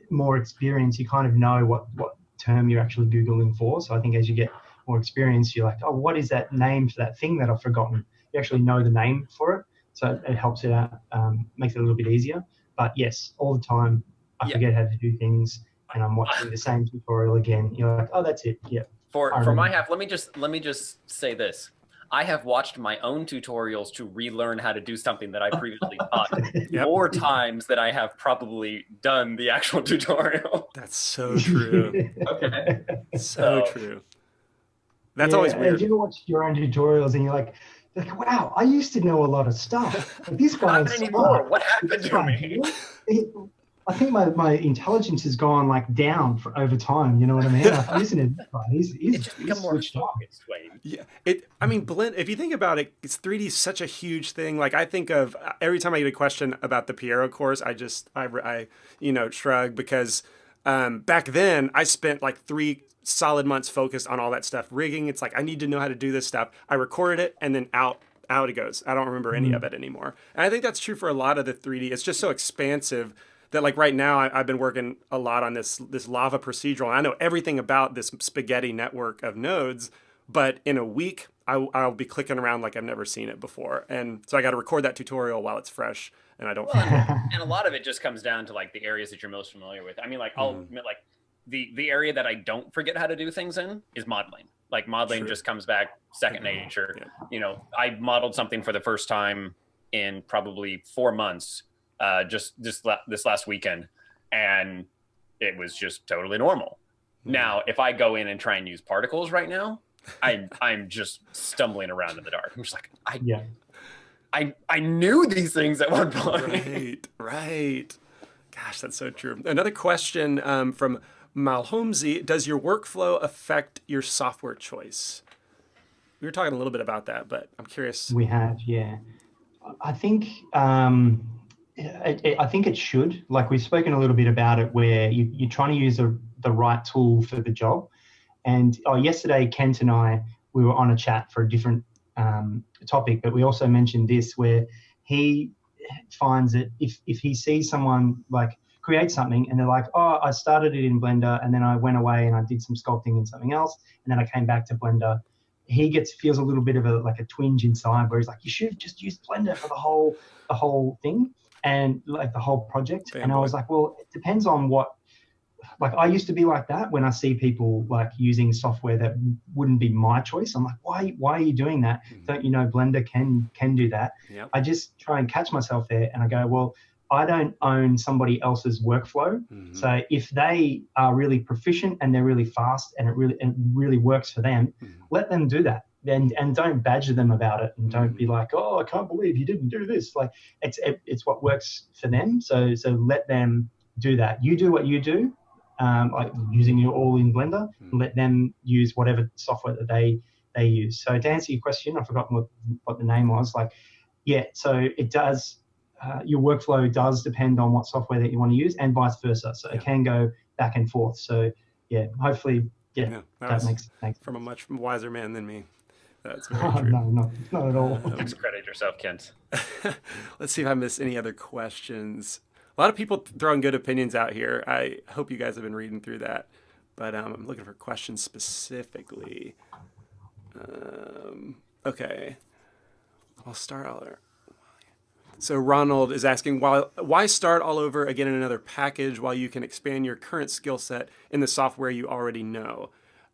more experience, you kind of know what term you're actually Googling for. So I think as you get more experience, you're like, oh, what is that name for that thing that I've forgotten? You actually know the name for it. So it helps it out, makes it a little bit easier. But yes, all the time, I forget how to do things, and I'm watching the same tutorial again. You're like, oh, that's it. Yeah. For my half, let me just say this. I have watched my own tutorials to relearn how to do something that I previously taught more times than I have probably done the actual tutorial. That's so true. Okay. So true. That's always weird. Have you ever watched your own tutorials and you're like, wow, I used to know a lot of stuff. But this guy not anymore. What happened to me? I think my intelligence has gone down over time. You know what I mean? Like, listen to this guy. He's just become more focused, Wayne. Yeah. I mean, Blend. If you think about it, 3D is such a huge thing. Like I think of every time I get a question about the Piero course, I shrug because back then I spent 3 solid months focused on all that stuff, rigging. It's like, I need to know how to do this stuff. I recorded it and then out it goes. I don't remember any of it anymore. And I think that's true for a lot of the 3D. It's just so expansive that right now I've been working a lot on this lava procedural. And I know everything about this spaghetti network of nodes, but in a week I'll be clicking around like I've never seen it before. And so I got to record that tutorial while it's fresh and I don't forget. And a lot of it just comes down to the areas that you're most familiar with. I mean, I'll admit the area that I don't forget how to do things in is modeling. Modeling just comes back second nature. Yeah. You know, I modeled something for the first time in probably 4 months, just this last weekend, and it was just totally normal. Now, if I go in and try and use particles right now, I'm just stumbling around in the dark. I'm just like, I knew these things at one point. Right. Gosh, that's so true. Another question from Malholmesy, does your workflow affect your software choice? We were talking a little bit about that, but I'm curious. We have, yeah. I think it should. We've spoken a little bit about it, where you're trying to use the right tool for the job. And yesterday, Kent and I, we were on a chat for a different topic, but we also mentioned this, where he finds that if he sees someone create something and they're like, oh, I started it in Blender and then I went away and I did some sculpting in something else and then I came back to Blender, he feels a little bit of a twinge inside where he's like, you should have just used Blender for the whole thing and like the whole project. And I was like, well, it depends on what. Like I used to be like that when I see people like using software that wouldn't be my choice. I'm like, why are you doing that? Don't you know Blender can do that? Yep. I just try and catch myself there and I go, well, I don't own somebody else's workflow. So if they are really proficient and they're really fast and it really works for them, let them do that. And don't badger them about it and don't be like, oh, I can't believe you didn't do this. Like it's what works for them. So let them do that. You do what you do. Like using it all in Blender, let them use whatever software that they use. So to answer your question, I've forgotten what the name was. Like, yeah, so it does, your workflow does depend on what software that you want to use and vice versa. So it can go back and forth. So yeah, hopefully, that makes sense. From a much wiser man than me. That's very true. No, not at all. Discredit yourself, Kent. Let's see if I missed any other questions. A lot of people throwing good opinions out here. I hope you guys have been reading through that. But I'm looking for questions specifically. Okay. I'll start all there. So Ronald is asking, why start all over again in another package while you can expand your current skill set in the software you already know?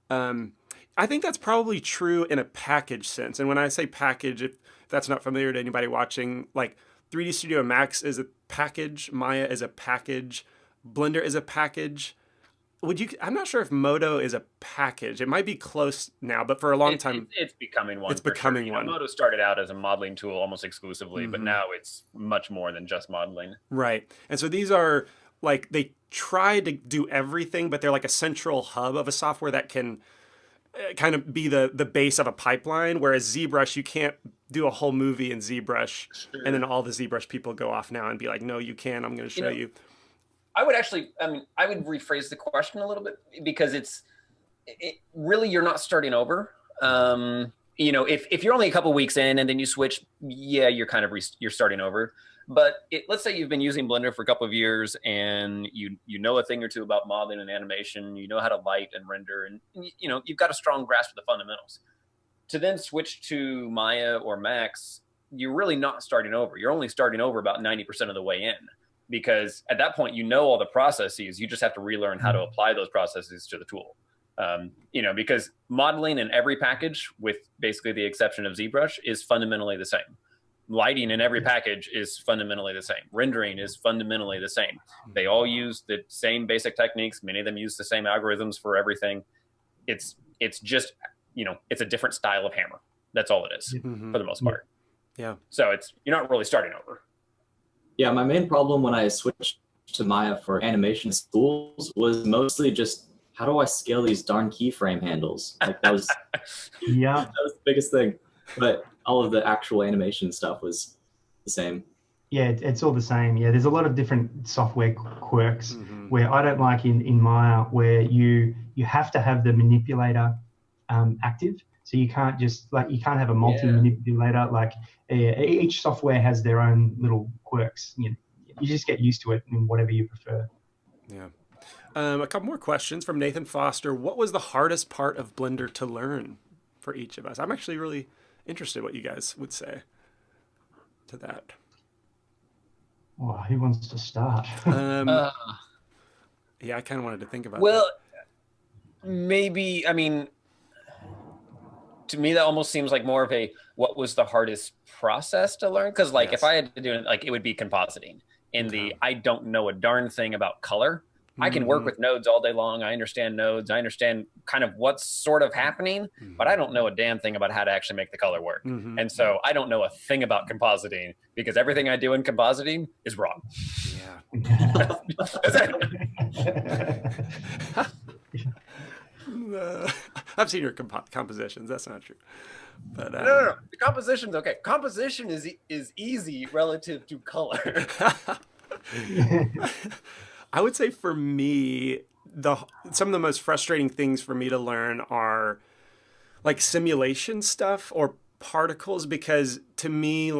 I think that's probably true in a package sense. And when I say package, if that's not familiar to anybody watching, like 3D Studio Max is a package, Maya is a package, Blender is a package. I'm not sure if Modo is a package. It might be close now, but for a long time it's becoming one. It's becoming one. Modo started out as a modeling tool almost exclusively, but now it's much more than just modeling. Right. And so these are like, they try to do everything, but they're like a central hub of a software that can kind of be the base of a pipeline, whereas ZBrush, you can't do a whole movie in ZBrush, and then all the ZBrush people go off now and be like, no, you can, I'm going to show you. I would rephrase the question a little bit, because it really, you're not starting over. If you're only a couple weeks in and then you switch, you're kind of you're starting over. But let's say you've been using Blender for a couple of years and you know a thing or two about modeling and animation, you know how to light and render, and you've got a strong grasp of the fundamentals. To then switch to Maya or Max, you're really not starting over. You're only starting over about 90% of the way in, because at that point, you know all the processes. You just have to relearn how to apply those processes to the tool. Because modeling in every package, with basically the exception of ZBrush, is fundamentally the same. Lighting in every package is fundamentally the same. Rendering is fundamentally the same. They all use the same basic techniques. Many of them use the same algorithms for everything. It's just, it's a different style of hammer. That's all it is for the most part. Yeah. So you're not really starting over. Yeah, my main problem when I switched to Maya for animation tools was mostly just, how do I scale these darn keyframe handles? Like that was that was the biggest thing. But all of the actual animation stuff was the same. Yeah, it's all the same. Yeah, there's a lot of different software quirks where I don't like in Maya, where you have to have the manipulator active. So you can't you can't have a multi-manipulator. Like each software has their own little quirks. You just get used to it in whatever you prefer. Yeah. A couple more questions from Nathan Foster. What was the hardest part of Blender to learn for each of us? I'm actually really interested what you guys would say to that. Oh, who wants to start? Yeah, I kind of wanted to think about that. Well, maybe, to me, that almost seems like more of what was the hardest process to learn? Because if I had to do it, it would be compositing. I don't know a darn thing about color. I can work with nodes all day long. I understand nodes. I understand kind of what's sort of happening, but I don't know a damn thing about how to actually make the color work. And so I don't know a thing about compositing, because everything I do in compositing is wrong. Yeah. I've seen your compositions. That's not true. But no. The composition's okay. Composition is easy relative to color. I would say for me, some of the most frustrating things for me to learn are like simulation stuff or particles, because to me,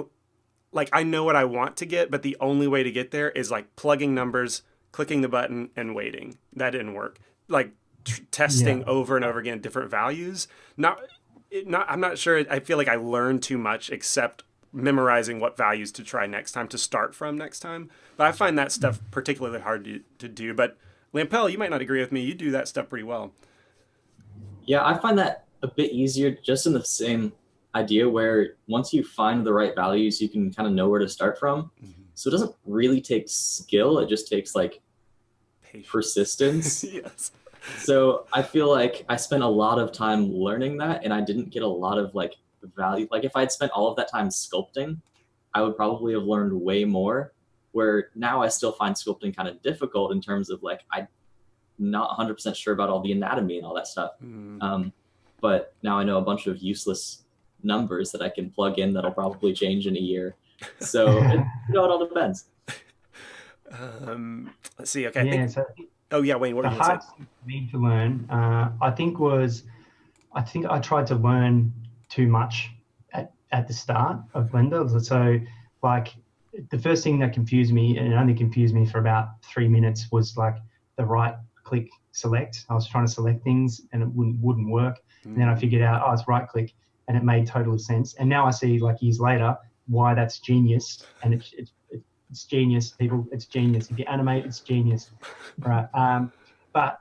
I know what I want to get, but the only way to get there is plugging numbers, clicking the button, and waiting. That didn't work. Testing over and over again different values. I'm not sure. I feel like I learned too much, except memorizing what values to try next time, to start from next time. But I find that stuff particularly hard to do. But Lampel, you might not agree with me. You do that stuff pretty well. Yeah, I find that a bit easier, just in the same idea where once you find the right values, you can kind of know where to start from. So it doesn't really take skill. It just takes like persistence. Yes. So I feel like I spent a lot of time learning that, and I didn't get a lot of like value. Like if I had spent all of that time sculpting, I would probably have learned way more, where now I still find sculpting kind of difficult in terms of like, I'm not 100% sure about all the anatomy and all that stuff. But now I know a bunch of useless numbers that I can plug in that'll probably change in a year. So it all depends. Let's see. Okay. Wayne, what were you going to say? The hardest thing for me to learn, I think I tried to learn too much at the start of Blender. So like the first thing that confused me, and it only confused me for about 3 minutes, was like the right click select. I was trying to select things and it wouldn't work. And then I figured out, it's right click, and it made total sense. And now I see, like years later, why that's genius. And it's genius, people. It's genius. If you animate, it's genius, right? But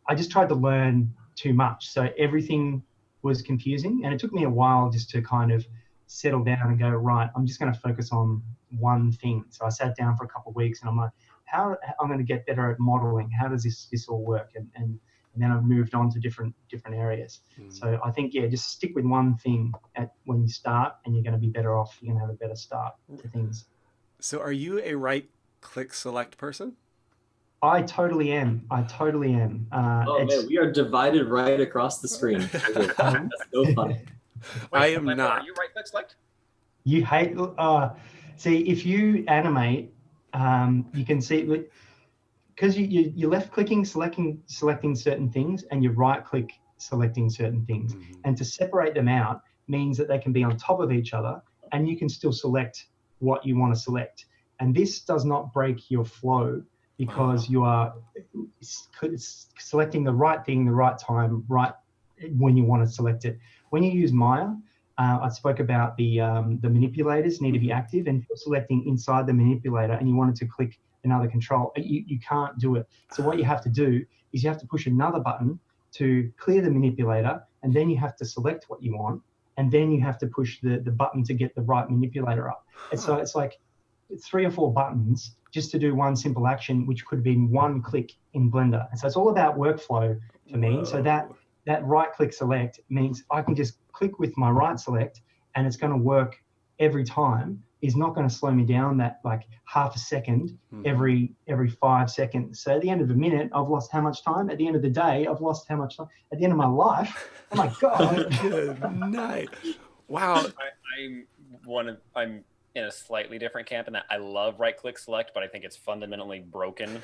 I just tried to learn too much, so everything was confusing, and it took me a while just to kind of settle down and go, right, I'm just going to focus on one thing. So I sat down for a couple of weeks, and I'm like, how I'm going to get better at modeling? How does this all work? And then I moved on to different areas. So I think, just stick with one thing when you start, and you're going to be better off. You're going to have a better start to things. So are you a right-click select person? I totally am. Man, we are divided right across the screen. That's so funny. I am not. Are you right-click select? You hate... see, if you animate, you can see... Because you're left-clicking, selecting certain things, and you're right-click selecting certain things. And to separate them out means that they can be on top of each other, and you can still select what you want to select. And this does not break your flow, because you are selecting the right thing, the right time, right when you want to select it. When you use Maya, I spoke about the manipulators need to be active, and if you're selecting inside the manipulator and you wanted to click another control, you can't do it. So what you have to do is you have to push another button to clear the manipulator, and then you have to select what you want, and then you have to push the button to get the right manipulator up. And so it's like 3 or 4 buttons just to do one simple action, which could have been one click in Blender. And so it's all about workflow for me. So that right click select means I can just click with my right select, and it's going to work every time. Is not going to slow me down that like half a second every 5 seconds. So at the end of a minute, I've lost how much time? At the end of the day, I've lost how much time? At the end of my life, oh my God. Good night. Wow. I'm in a slightly different camp in that I love right-click select, but I think it's fundamentally broken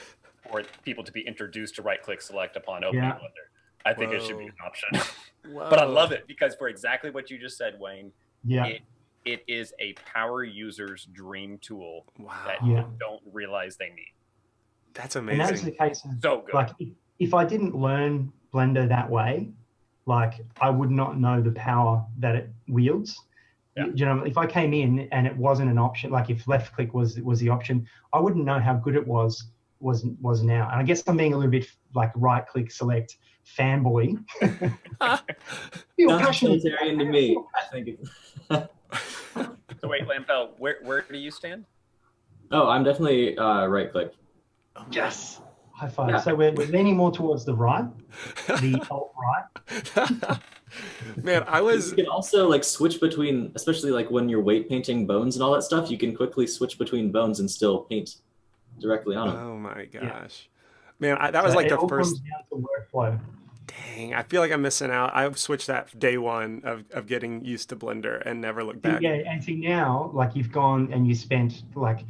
for people to be introduced to right-click select upon opening Blender. I think it should be an option. But I love it because for exactly what you just said, Wayne, it is a power user's dream tool that you don't realize they need. That's amazing. And that's the case. So good. Like, if I didn't learn Blender that way, like I would not know the power that it wields. Yeah. You know, if I came in and it wasn't an option, like if left click was the option, I wouldn't know how good it was now. And I guess I'm being a little bit like right click select fanboy. You're utilitarian to me, I think. So wait, Lampel, where do you stand? Oh, I'm definitely right click. Yes. High five. Yeah. So we're leaning more towards the right, the alt right. Man, you can also like switch between, especially like when you're weight painting bones and all that stuff, you can quickly switch between bones and still paint directly on them. Oh my gosh. Yeah. Man, that was like the first. Comes down to workflow. Dang, I feel like I'm missing out. I've switched that day one of getting used to Blender and never looked back. Yeah, and see now, like you've gone and you spent like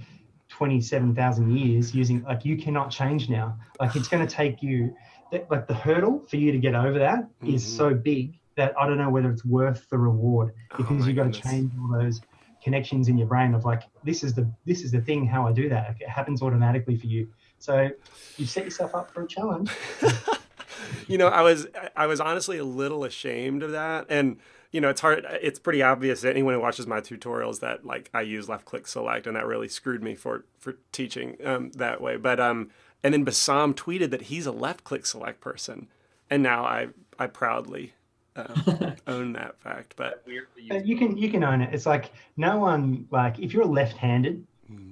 27,000 years using, like you cannot change now. Like it's going to take you, like the hurdle for you to get over that is so big that I don't know whether it's worth the reward, because you've got to change all those connections in your brain of like, this is the thing, how I do that. Like, it happens automatically for you. So you set yourself up for a challenge. You know, I was honestly a little ashamed of that. And you know, it's hard. It's pretty obvious to anyone who watches my tutorials that like I use left click select, and that really screwed me for teaching that way. But and then Bassam tweeted that he's a left click select person, and now I proudly own that fact. But you can own it. It's like no one, like if you're left-handed,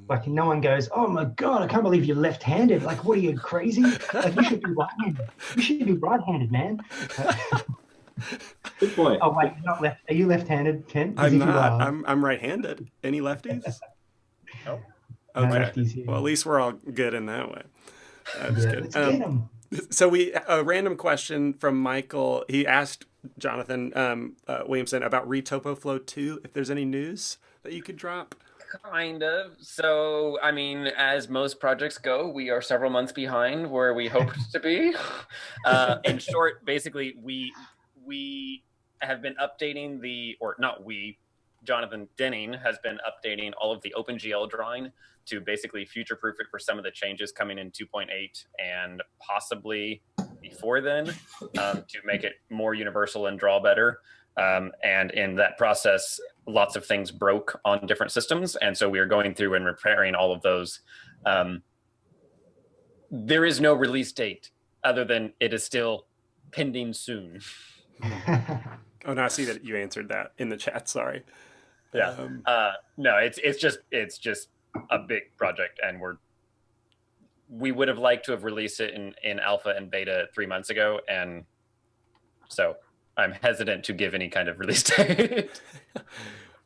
like no one goes, oh my god, I can't believe you're left-handed. Like, what are you, crazy? Like, you should be right-handed. You should be right-handed, man. Good point. Oh wait, you're not left. Are you left-handed, Ken? I'm not. I'm right-handed. Any lefties? Oh. Okay. No lefties here. Well, at least we're all good in that way. I'm just kidding. Let's get 'em. So a random question from Michael. He asked Jonathan Williamson about RetopoFlow 2, if there's any news that you could drop. Kind of. So, I mean, as most projects go, we are several months behind where we hoped to be. In short, basically, we have been updating Jonathan Denning has been updating all of the OpenGL drawing to basically future-proof it for some of the changes coming in 2.8 and possibly before then, to make it more universal and draw better. And in that process, lots of things broke on different systems. And so we are going through and repairing all of those. There is no release date other than it is still pending soon. Oh, no, I see that you answered that in the chat. Sorry. Yeah. No, it's just a big project, and we would have liked to have released it in alpha and beta 3 months ago. And so I'm hesitant to give any kind of release date.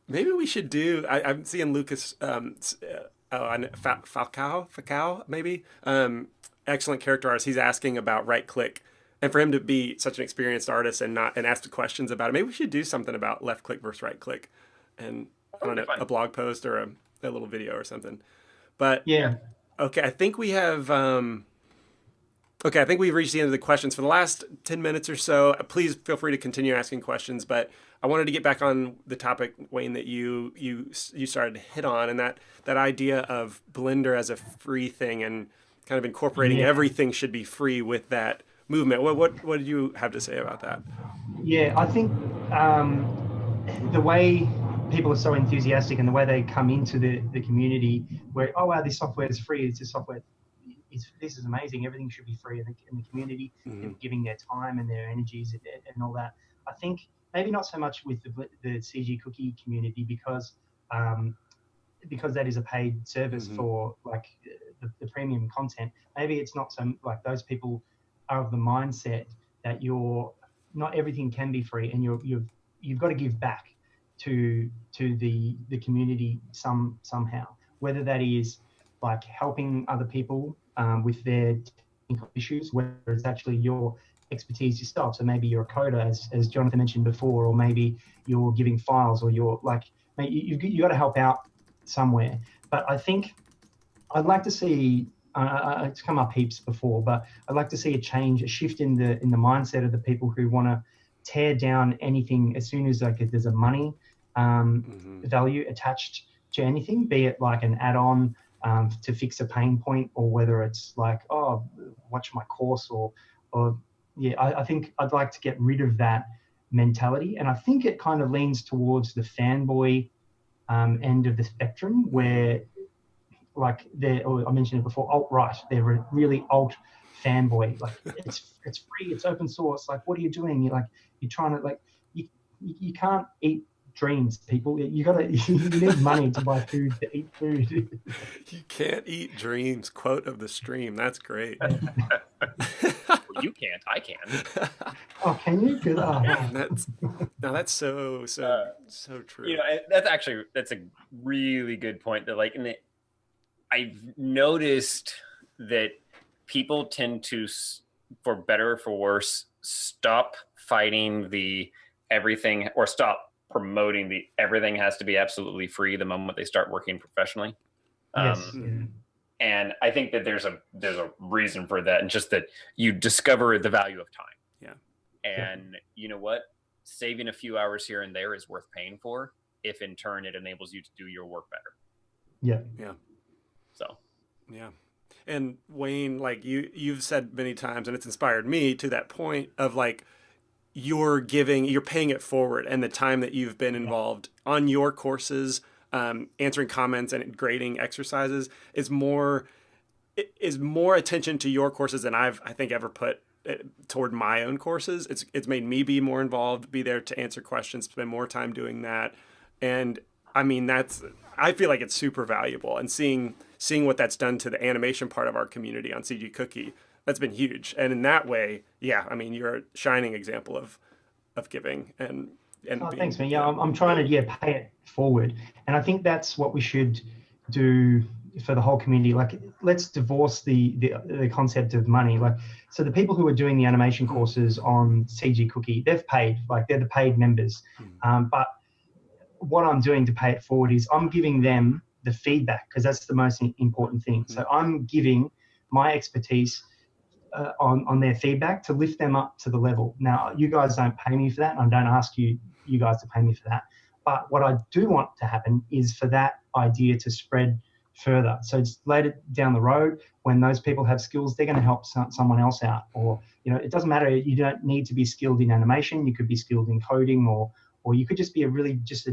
Maybe we should do. I'm seeing Lucas Falcao, maybe. Excellent character artist. He's asking about right click, and for him to be such an experienced artist and ask the questions about it, maybe we should do something about left click versus right click, and I don't know, a blog post or a little video or something. But yeah. Okay, I think we have. Okay, I think we've reached the end of the questions for the last 10 minutes or so. Please feel free to continue asking questions, but I wanted to get back on the topic, Wayne, that you started to hit on, and that idea of Blender as a free thing and kind of incorporating everything should be free with that movement. What did you have to say about that? Yeah, I think the way people are so enthusiastic and the way they come into the community where, oh wow, this software is free, this is amazing, everything should be free, and the community giving their time and their energies and all that. I think maybe not so much with the CGCookie community because that is a paid service for like the premium content. Maybe it's not so like those people are of the mindset that not everything can be free, and you've got to give back to the community somehow, whether that is like helping other people with their technical issues, whether it's actually your expertise yourself. So maybe you're a coder, as Jonathan mentioned before, or maybe you're giving files, or you're like, you got to help out somewhere. But I think I'd like to see, it's come up heaps before, but I'd like to see a change, a shift in the mindset of the people who want to tear down anything as soon as like if there's a money value attached to anything, be it like an add-on to fix a pain point, or whether it's like, oh, watch my course, or I think I'd like to get rid of that mentality. And I think it kind of leans towards the fanboy end of the spectrum, where like I mentioned it before, alt-right, they're really alt fanboy, like it's free, it's open source, like what are you doing? You're trying to like, you can't eat dreams, people. You need money to buy food, to eat food. You can't eat dreams. Quote of the stream. That's great. Well, you can't. I can. Oh, can you? Good. That's so true. You know, that's a really good point. That like, I've noticed that people tend to, for better or for worse, stop fighting the everything, or stop promoting the everything has to be absolutely free the moment they start working professionally. Yes. And I think that there's a reason for that, and just that you discover the value of time. Yeah. And you know what? Saving a few hours here and there is worth paying for, if in turn it enables you to do your work better. Yeah. Yeah. So. Yeah. And Wayne, like you've said many times, and it's inspired me to that point of like, you're paying it forward, and the time that you've been involved on your courses, answering comments and grading exercises is more attention to your courses than I think ever put toward my own courses. It's made me be more involved, be there to answer questions, spend more time doing that. And I mean, I feel like it's super valuable, and seeing what that's done to the animation part of our community on CGCookie, that's been huge. And in that way, yeah, I mean, you're a shining example of giving and thanks, man. Yeah, I'm trying to pay it forward, and I think that's what we should do for the whole community. Like, let's divorce the concept of money. Like, so the people who are doing the animation courses on CGCookie, they've paid, like they're the paid members. But what I'm doing to pay it forward is I'm giving them the feedback, because that's the most important thing. So I'm giving my expertise on their feedback to lift them up to the level. Now, you guys don't pay me for that, and I don't ask you guys to pay me for that. But what I do want to happen is for that idea to spread further. So it's later down the road, when those people have skills, they're going to help someone else out. Or, it doesn't matter. You don't need to be skilled in animation. You could be skilled in coding, or you could just be a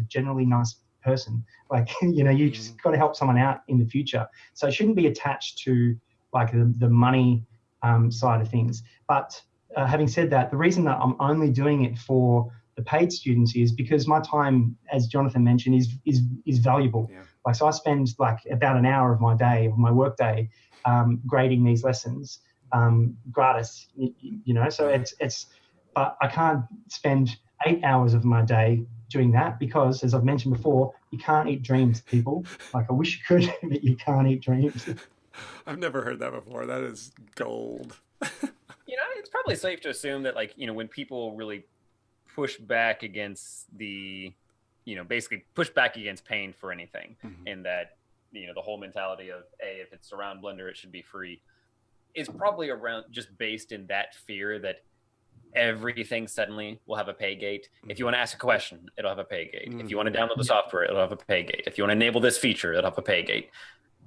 generally nice person. Like, you just got to help someone out in the future. So it shouldn't be attached to like the money side of things. But having said that, the reason that I'm only doing it for the paid students is because my time, as Jonathan mentioned, is valuable. Yeah. Like, so I spend like about an hour of my day, of my work day, grading these lessons gratis. So it's, but I can't spend 8 hours of my day doing that, because, as I've mentioned before, you can't eat dreams, people. Like, I wish you could, but you can't eat dreams. I've never heard that before. That is gold. It's probably safe to assume that, like, when people really push back against basically push back against paying for anything, and that, the whole mentality of, hey, if it's around Blender, it should be free, is probably around just based in that fear that everything suddenly will have a pay gate. If you want to ask a question, it'll have a pay gate. If you want to download the software, it'll have a pay gate. If you want to enable this feature, it'll have a pay gate.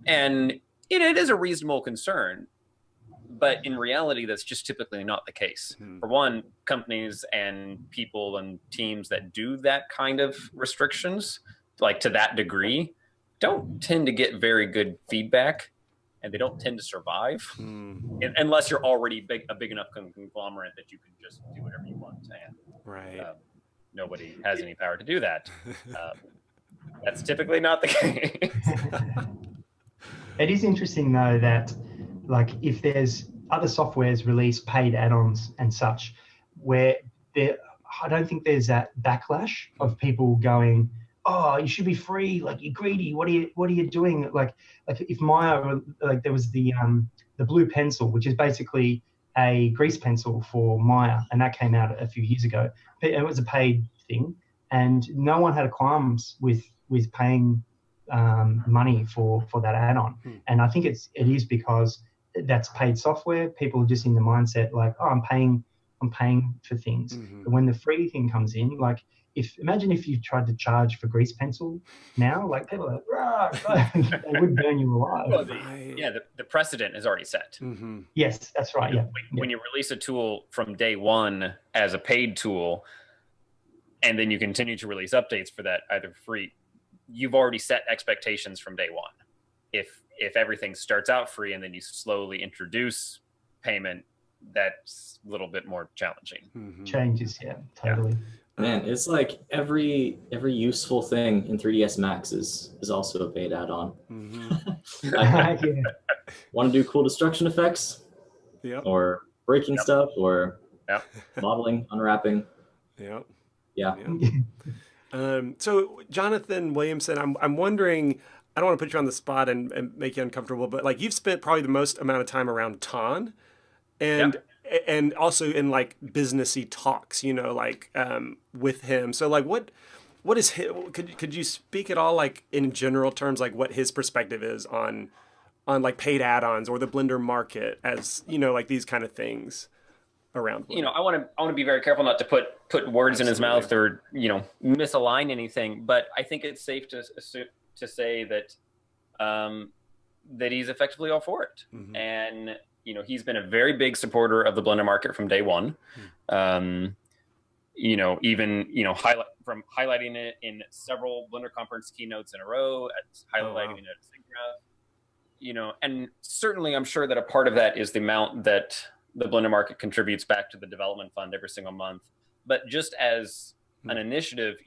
And it is a reasonable concern, but in reality, that's just typically not the case. For one, companies and people and teams that do that kind of restrictions, like to that degree, don't tend to get very good feedback, and they don't tend to survive unless you're already a big enough conglomerate that you can just do whatever you want. And right. Nobody has any power to do that. That's typically not the case. It is interesting, though, that like if there's other softwares release paid add-ons and such, where I don't think there's that backlash of people going, oh, you should be free, like, you're greedy, what are you doing? Like if Maya, like, there was the blue pencil, which is basically a grease pencil for Maya, and that came out a few years ago. It was a paid thing, and no one had qualms with paying money for that add-on. And I think it is because that's paid software. People are just in the mindset like, oh, I'm paying for things. But when the free thing comes in, like, imagine if you tried to charge for grease pencil now, like, people are like, rah, they would burn you alive. Well, the precedent is already set. Yes, that's right. When you release a tool from day one as a paid tool, and then you continue to release updates for that either free, you've already set expectations from day one. If everything starts out free and then you slowly introduce payment, that's a little bit more challenging. Changes, totally. Man, it's like every useful thing in 3ds Max is also a paid add-on. Want to do cool destruction effects, or breaking stuff, or modeling, unwrapping. So Jonathan Williamson, I'm wondering, I don't want to put you on the spot and make you uncomfortable, but like, you've spent probably the most amount of time around Ton, and also in like businessy talks, with him. So like, what is his, could you speak at all, like, in general terms, like what his perspective is on like paid add-ons or the Blender market, as like these kind of things around Blender? I want to be very careful not to put words in his mouth or misalign anything, but I think it's safe to say that that he's effectively all for it. And he's been a very big supporter of the Blender market from day one. even, highlighting it in several Blender conference keynotes in a row, highlighting it at SIGGRAPH, and certainly I'm sure that a part of that is the amount that the Blender market contributes back to the development fund every single month. But just as an initiative,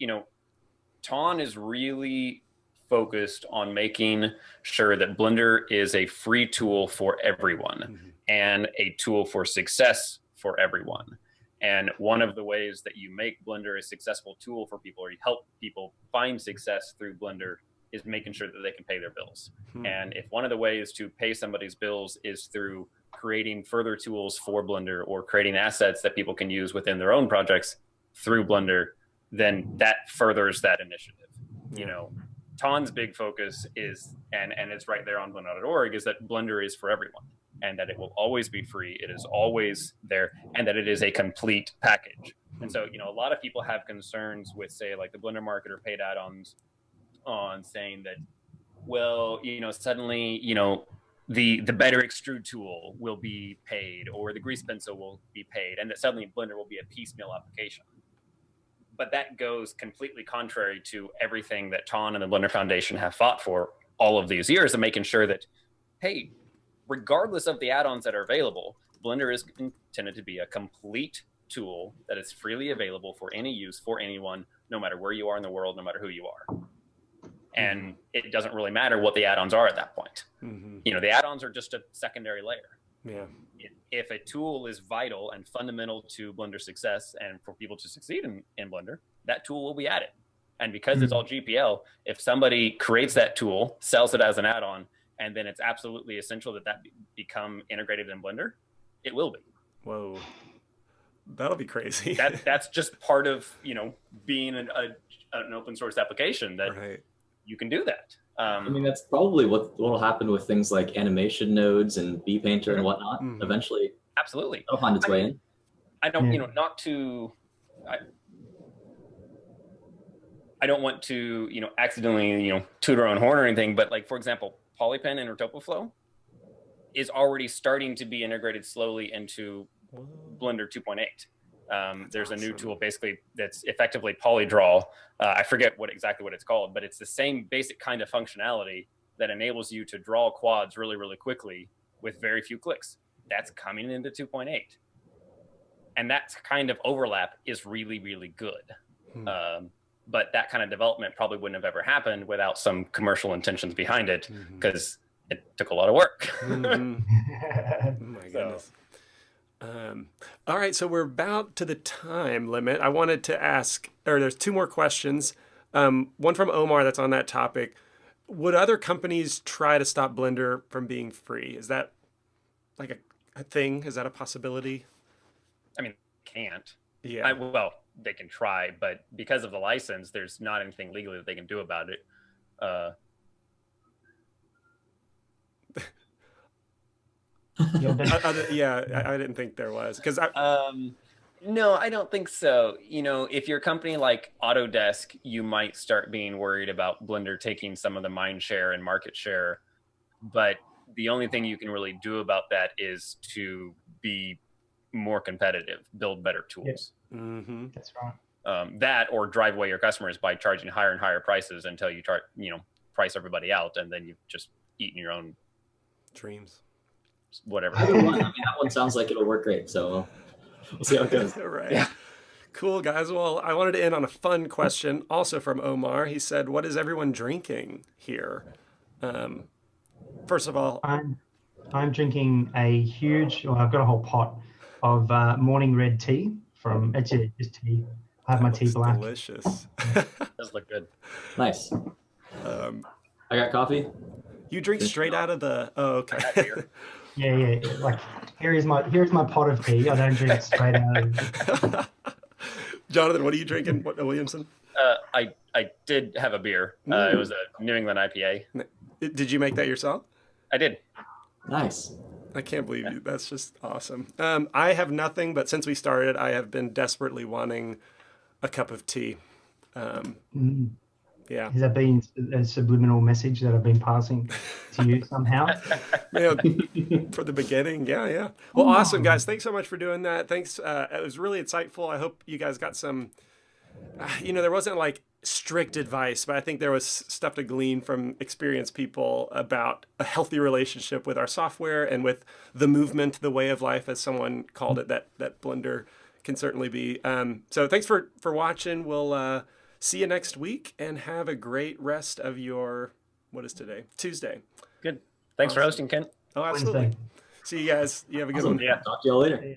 TON is really focused on making sure that Blender is a free tool for everyone and a tool for success for everyone. And one of the ways that you make Blender a successful tool for people, or you help people find success through Blender, is making sure that they can pay their bills. And if one of the ways to pay somebody's bills is through creating further tools for Blender or creating assets that people can use within their own projects through Blender, then that furthers that initiative. TON's big focus is, and it's right there on blender.org, is that Blender is for everyone and that it will always be free. It is always there, and that it is a complete package. And so, a lot of people have concerns with, say, like the Blender market or paid add-ons on saying that, well, suddenly, the better extrude tool will be paid, or the grease pencil will be paid, and that suddenly Blender will be a piecemeal application. But that goes completely contrary to everything that TON and the Blender Foundation have fought for all of these years, of making sure that, hey, regardless of the add-ons that are available, Blender is intended to be a complete tool that is freely available for any use for anyone, no matter where you are in the world, no matter who you are. And it doesn't really matter what the add-ons are at that point. The add-ons are just a secondary layer. Yeah. If a tool is vital and fundamental to Blender success and for people to succeed in Blender, that tool will be added. And because it's all GPL, if somebody creates that tool, sells it as an add-on, and then it's absolutely essential that become integrated in Blender, it will be. Whoa. That'll be crazy. That's just part of, being an open source application, that you can do that. That's probably what will happen with things like animation nodes and bpainter and whatnot. Eventually, absolutely, it'll find its way in. I don't, not to. I don't want to, accidentally, toot our own horn or anything. But like, for example, Polypen and RetopoFlow is already starting to be integrated slowly into Blender 2.8. There's a new tool basically that's effectively PolyDraw. I forget exactly what it's called, but it's the same basic kind of functionality that enables you to draw quads really, really quickly with very few clicks. That's coming into 2.8. And that kind of overlap is really, really good. But that kind of development probably wouldn't have ever happened without some commercial intentions behind it, because it took a lot of work. Oh my goodness. All right, so we're about to the time limit. I wanted to ask, or there's two more questions. One from Omar that's on that topic. Would other companies try to stop Blender from being free? Is that like a thing? Is that a possibility? I mean, can't. Yeah. Well, they can try, but because of the license, there's not anything legally that they can do about it. I didn't think there was, because no, I don't think so. If you're a company like Autodesk, you might start being worried about Blender taking some of the mind share and market share, but the only thing you can really do about that is to be more competitive, build better tools. That's right. That, or drive away your customers by charging higher and higher prices until you price everybody out, and then you've just eaten your own dreams. Whatever. That one sounds like it'll work great, so we'll see how it goes. Right. Yeah. Cool, guys. Well, I wanted to end on a fun question, also from Omar. He said, "What is everyone drinking here?" First of all, I'm drinking a huge. Well, I've got a whole pot of morning red tea from. It's just tea. I have my tea black. Delicious. Does look good. Nice. I got coffee. You drink straight out of the. Oh, okay. Yeah. Like here's my pot of tea. I don't drink straight out of. Jonathan, what are you drinking? Williamson? I did have a beer. It was a New England IPA. Did you make that yourself? I did. Nice. I can't believe you. That's just awesome. I have nothing, but since we started, I have been desperately wanting a cup of tea. Yeah, Yeah. Has that been a subliminal message that I've been passing to you somehow? Yeah, for the beginning. Yeah. Well, awesome, guys. Thanks so much for doing that. Thanks. It was really insightful. I hope you guys got some, there wasn't like strict advice, but I think there was stuff to glean from experienced people about a healthy relationship with our software and with the movement, the way of life, as someone called it, that Blender can certainly be. So thanks for watching. We'll see you next week, and have a great rest of your, what is today? Tuesday. Good. Thanks for hosting, Ken. Oh, absolutely. Wednesday. See you guys. You have a good Awesome. one. Yeah. Talk to y'all later.